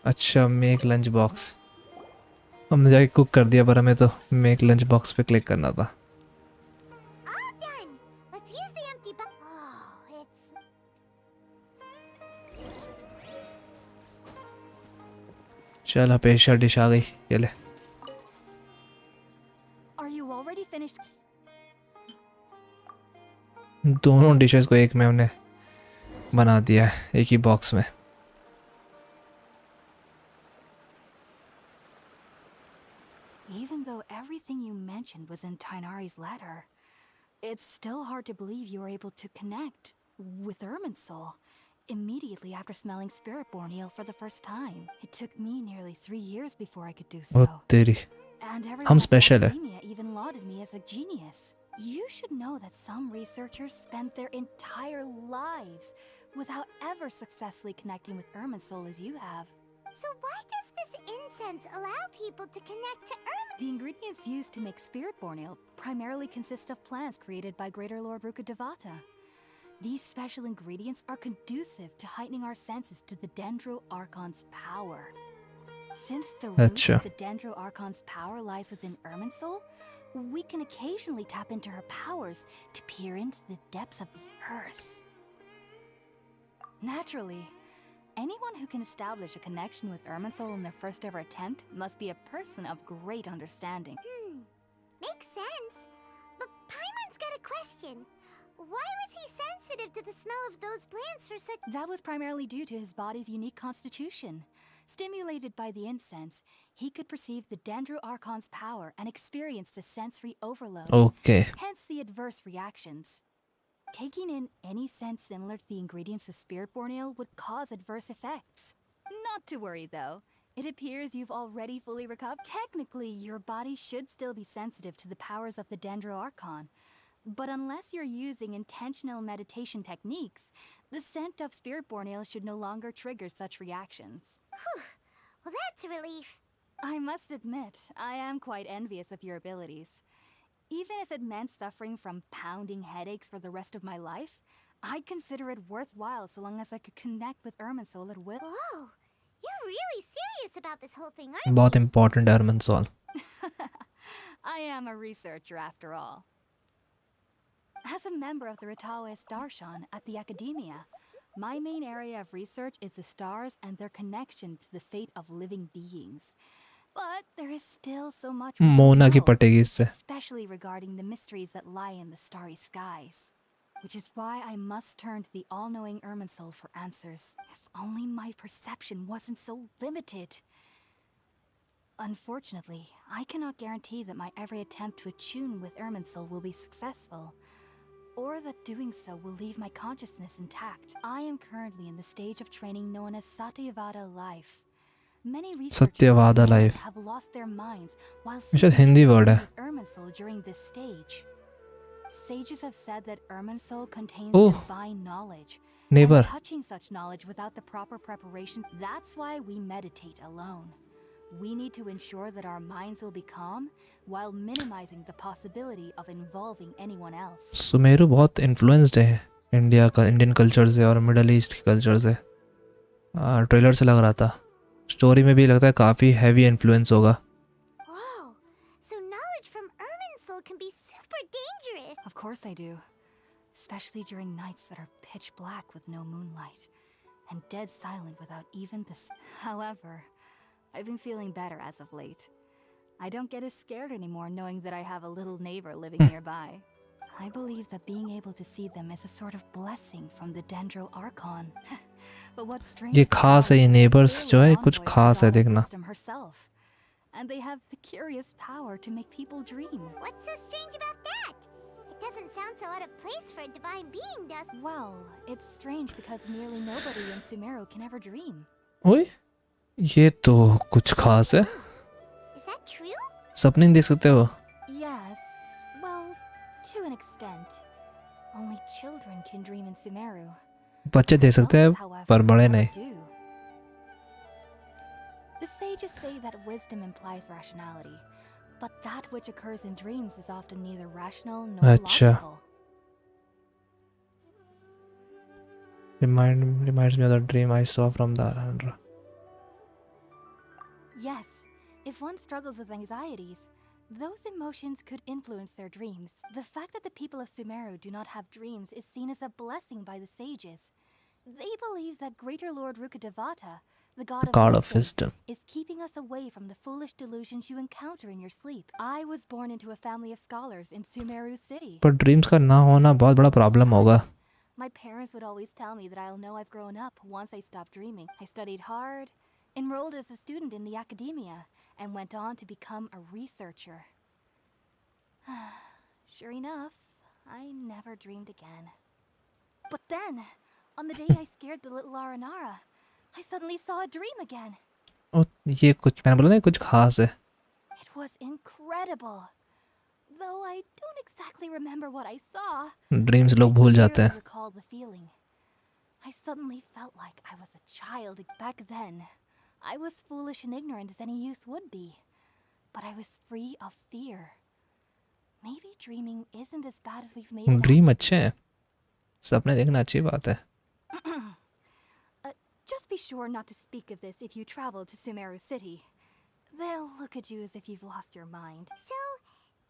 अच्छा मेक लंच बॉक्स. हमने जाके कुक कर दिया, पर हमें तो मेक लंच बॉक्स पे क्लिक करना था. All done. Let's use the empty it's... चल स्पेशल डिश आ गई, ये ले. Are you already finished? दोनों डिशेस को एक में हमने बना दिया है, एक ही बॉक्स में. Even though everything you mentioned was in Tainari's letter, it's still hard to believe you were able to connect with Irminsul immediately after smelling Spirit-born eel for the first time. It took me nearly 3 years before I could do so. ओ तेरी. And हम everyone at special है. academia even lauded me as a genius. You should know that some researchers spent their entire lives without ever successfully connecting with Irminsul as you have. So why does this incense allow people to connect to The ingredients used to make Spirit-born ale primarily consist of plants created by Greater Lord Rukkhadevata. These special ingredients are conducive to heightening our senses to the Dendro Archon's power. Since the root Acha. of the Dendro Archon's power lies within Irminsul, we can occasionally tap into her powers to peer into the depths of the earth. Naturally, anyone who can establish a connection with Irminsul in their first ever attempt must be a person of great understanding. Makes sense. But Paimon's got a question. Why was he sensitive to the smell of those plants for such... That was primarily due to his body's unique constitution. Stimulated by the incense, he could perceive the Dendro Archon's power and experienced a sensory overload. Okay. Hence the adverse reactions. Taking in any scent similar to the ingredients of Spirit-born ale would cause adverse effects. Not to worry though. It appears you've already fully recovered. Technically, your body should still be sensitive to the powers of the Dendro Archon. But unless you're using intentional meditation techniques, the scent of Spirit-born ale should no longer trigger such reactions. Whew. Well, that's a relief. I must admit, I am quite envious of your abilities. Even if it meant suffering from pounding headaches for the rest of my life, I'd consider it worthwhile so long as I could connect with Irminsul at will. Whoa. You're really serious about this whole thing, aren't you? बहुत important Irminsul. I am a researcher after all. As a member of the W.A.S.D Darshan at the Academia, my main area of research is the stars and their connection to the fate of living beings. But there is still so much we don't Mona की know, पटेगी इससे. especially regarding the mysteries that lie in the starry skies. Which is why I must turn to the all-knowing Irminsul for answers. If only my perception wasn't so limited. Unfortunately, I cannot guarantee that my every attempt to attune with Irminsul will be successful, or that doing so will leave my consciousness intact. I am currently in the stage of training known as Satyavada life. Many researchers Satyavada life. have lost their minds while ये शायद seeking Hindi to word attune है. with Irminsul during this stage. Sages have said that Irminsul contains Oh. divine knowledge. Neighbor. And touching such knowledge without the proper preparation, that's why we meditate alone. We need to ensure that our minds will be calm while minimizing the possibility of involving anyone else. Sumeru बहुत influenced है India का, Indian culture से और middle east की culture से. Trailer से लग रहा था. स्टोरी में भी लगता है काफ़ी हैवी इन्फ्लुएंस होगा. Whoa! So knowledge from Irminsul can be super dangerous. Of course I do. Especially during nights that are pitch black with no moonlight and dead silent without even the However, I've been feeling better as of late. I don't get as scared anymore knowing that I have a little neighbor living nearby. I believe that being able to see them is a sort of blessing from the Dendro Archon. But what's strange ये खास है, ये neighbors जो है कुछ खास है देखना. herself. And they have the curious power to make people dream. What's so strange about that? It doesn't sound so out of place for a divine being, does it? Well, it's strange because nearly nobody in Sumeru can ever dream. ओए ये तो कुछ खास है. Is that true? सपने नहीं देख सकते हो. Yes, well, to an extent. Only children can dream in Sumeru. बच्चे देख सकते हैं However, पर बड़े never नहीं. do. The sages say that wisdom implies rationality, but that which occurs in dreams is often neither rational nor अच्छा. logical. Reminds me of the dream I saw from the Arandra. Yes, if one struggles with anxieties, those emotions could influence their dreams. The fact that the people of Sumeru do not have dreams is seen as a blessing by the sages. They believe that Greater Lord Rukadevata, the god of wisdom, is keeping us away from the foolish delusions you encounter in your sleep. I was born into a family of scholars in Sumeru City. पर dreams का ना होना बहुत बड़ा problem होगा. My parents would always tell me that I'll know I've grown up once I stop dreaming. I studied hard, enrolled as a student in the academia, and went on to become a researcher. Sure enough, I never dreamed again. But then, on the day I scared the little Aranara, I suddenly saw a dream again. ओ ये कुछ मैंने बोला ना कुछ खास है. It was incredible. Though I don't exactly remember what I saw. Dreams लोग भूल जाते I हैं. recall the feeling. I suddenly felt like I was a child back then. I was foolish and ignorant as any youth would be, but I was free of fear. Maybe dreaming isn't as bad as we've made it. Dream अच्छे हैं. सपने देखना अच्छी बात है. Just be sure not to speak of this if you travel to Sumeru City. They'll look at you as if you've lost your mind. So,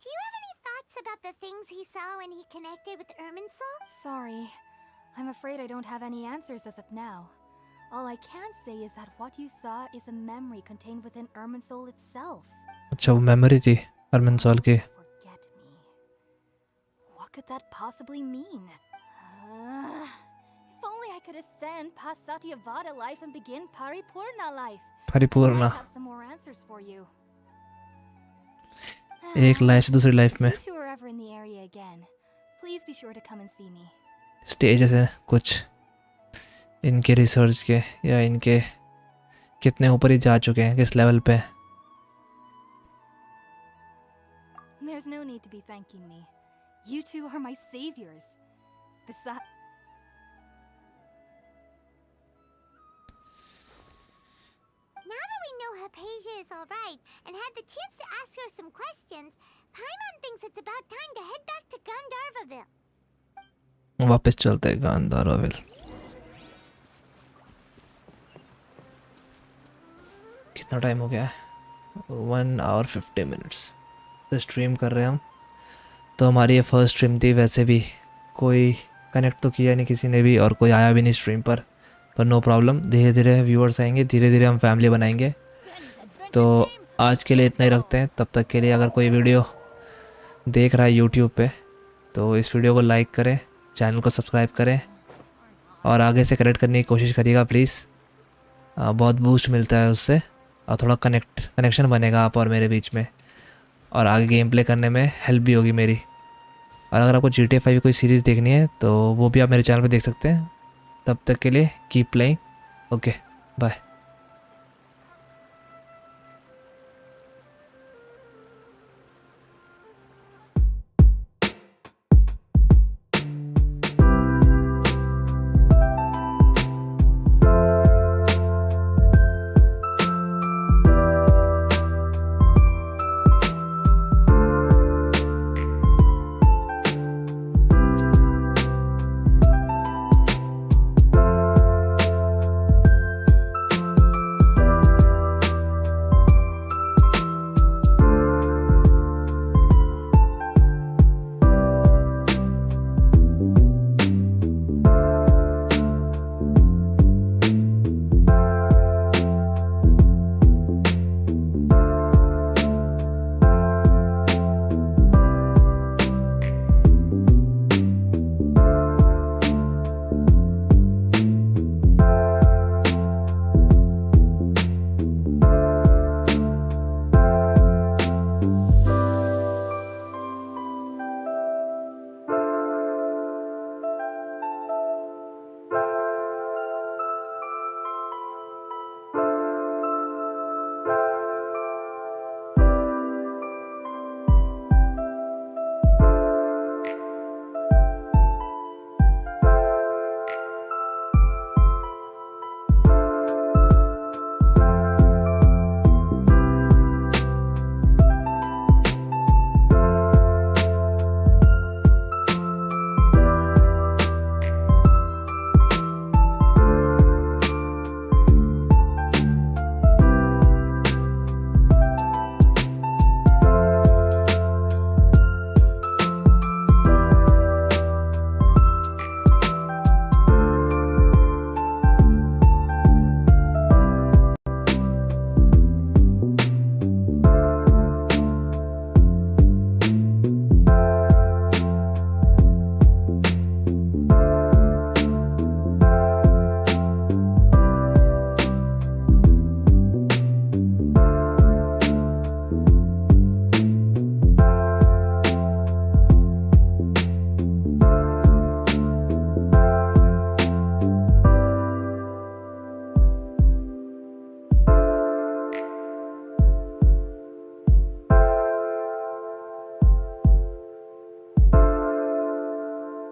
do you have any thoughts about the things he saw when he connected with Irminsul? Sorry, I'm afraid I don't have any answers as of now. All I can say is that what you saw is a memory contained within Irminsul itself. अच्छा वो memory थी अरमिनसोल की. Forget me. What could that possibly mean? If only I could ascend past Satyavada life and begin Paripurna life. I परिपूर्ण. might have some more answers for you. एक life से दूसरी life में. If you are ever in the area again, please be sure to come and see me. Stages हैं कुछ इनके research के या इनके कितने ऊपर ही जा चुके हैं, किस लेवल पे. There's no need to be thanking me. You two are my saviors. Besides, Now that we know Hypatia is alright and had the chance to ask her some questions, Paimon thinks it's about time to head back to Gandharvaville. वापस चलते हैं गांधारविल. कितना time हो गया है? 1 hour 50 minutes. पे stream कर रहे हैं हम। तो हमारी ये फर्स्ट स्ट्रीम थी, वैसे भी कोई कनेक्ट तो किया नहीं किसी ने भी और कोई आया भी नहीं स्ट्रीम पर नो प्रॉब्लम, धीरे धीरे व्यूअर्स आएंगे, धीरे धीरे हम फैमिली बनाएंगे। तो आज के लिए इतना ही रखते हैं। तब तक के लिए अगर कोई वीडियो देख रहा है यूट्यूब पे तो इस वीडियो को लाइक करें, चैनल को सब्सक्राइब करें और आगे से कनेक्ट करने की कोशिश करिएगा प्लीज़। बहुत बूस्ट मिलता है उससे और थोड़ा कनेक्शन बनेगा आप और मेरे बीच में, और आगे गेम प्ले करने में हेल्प भी होगी मेरी। और अगर आपको GTA 5 कोई सीरीज़ देखनी है तो वो भी आप मेरे चैनल पे देख सकते हैं। तब तक के लिए कीप प्लेइंग। Okay bye.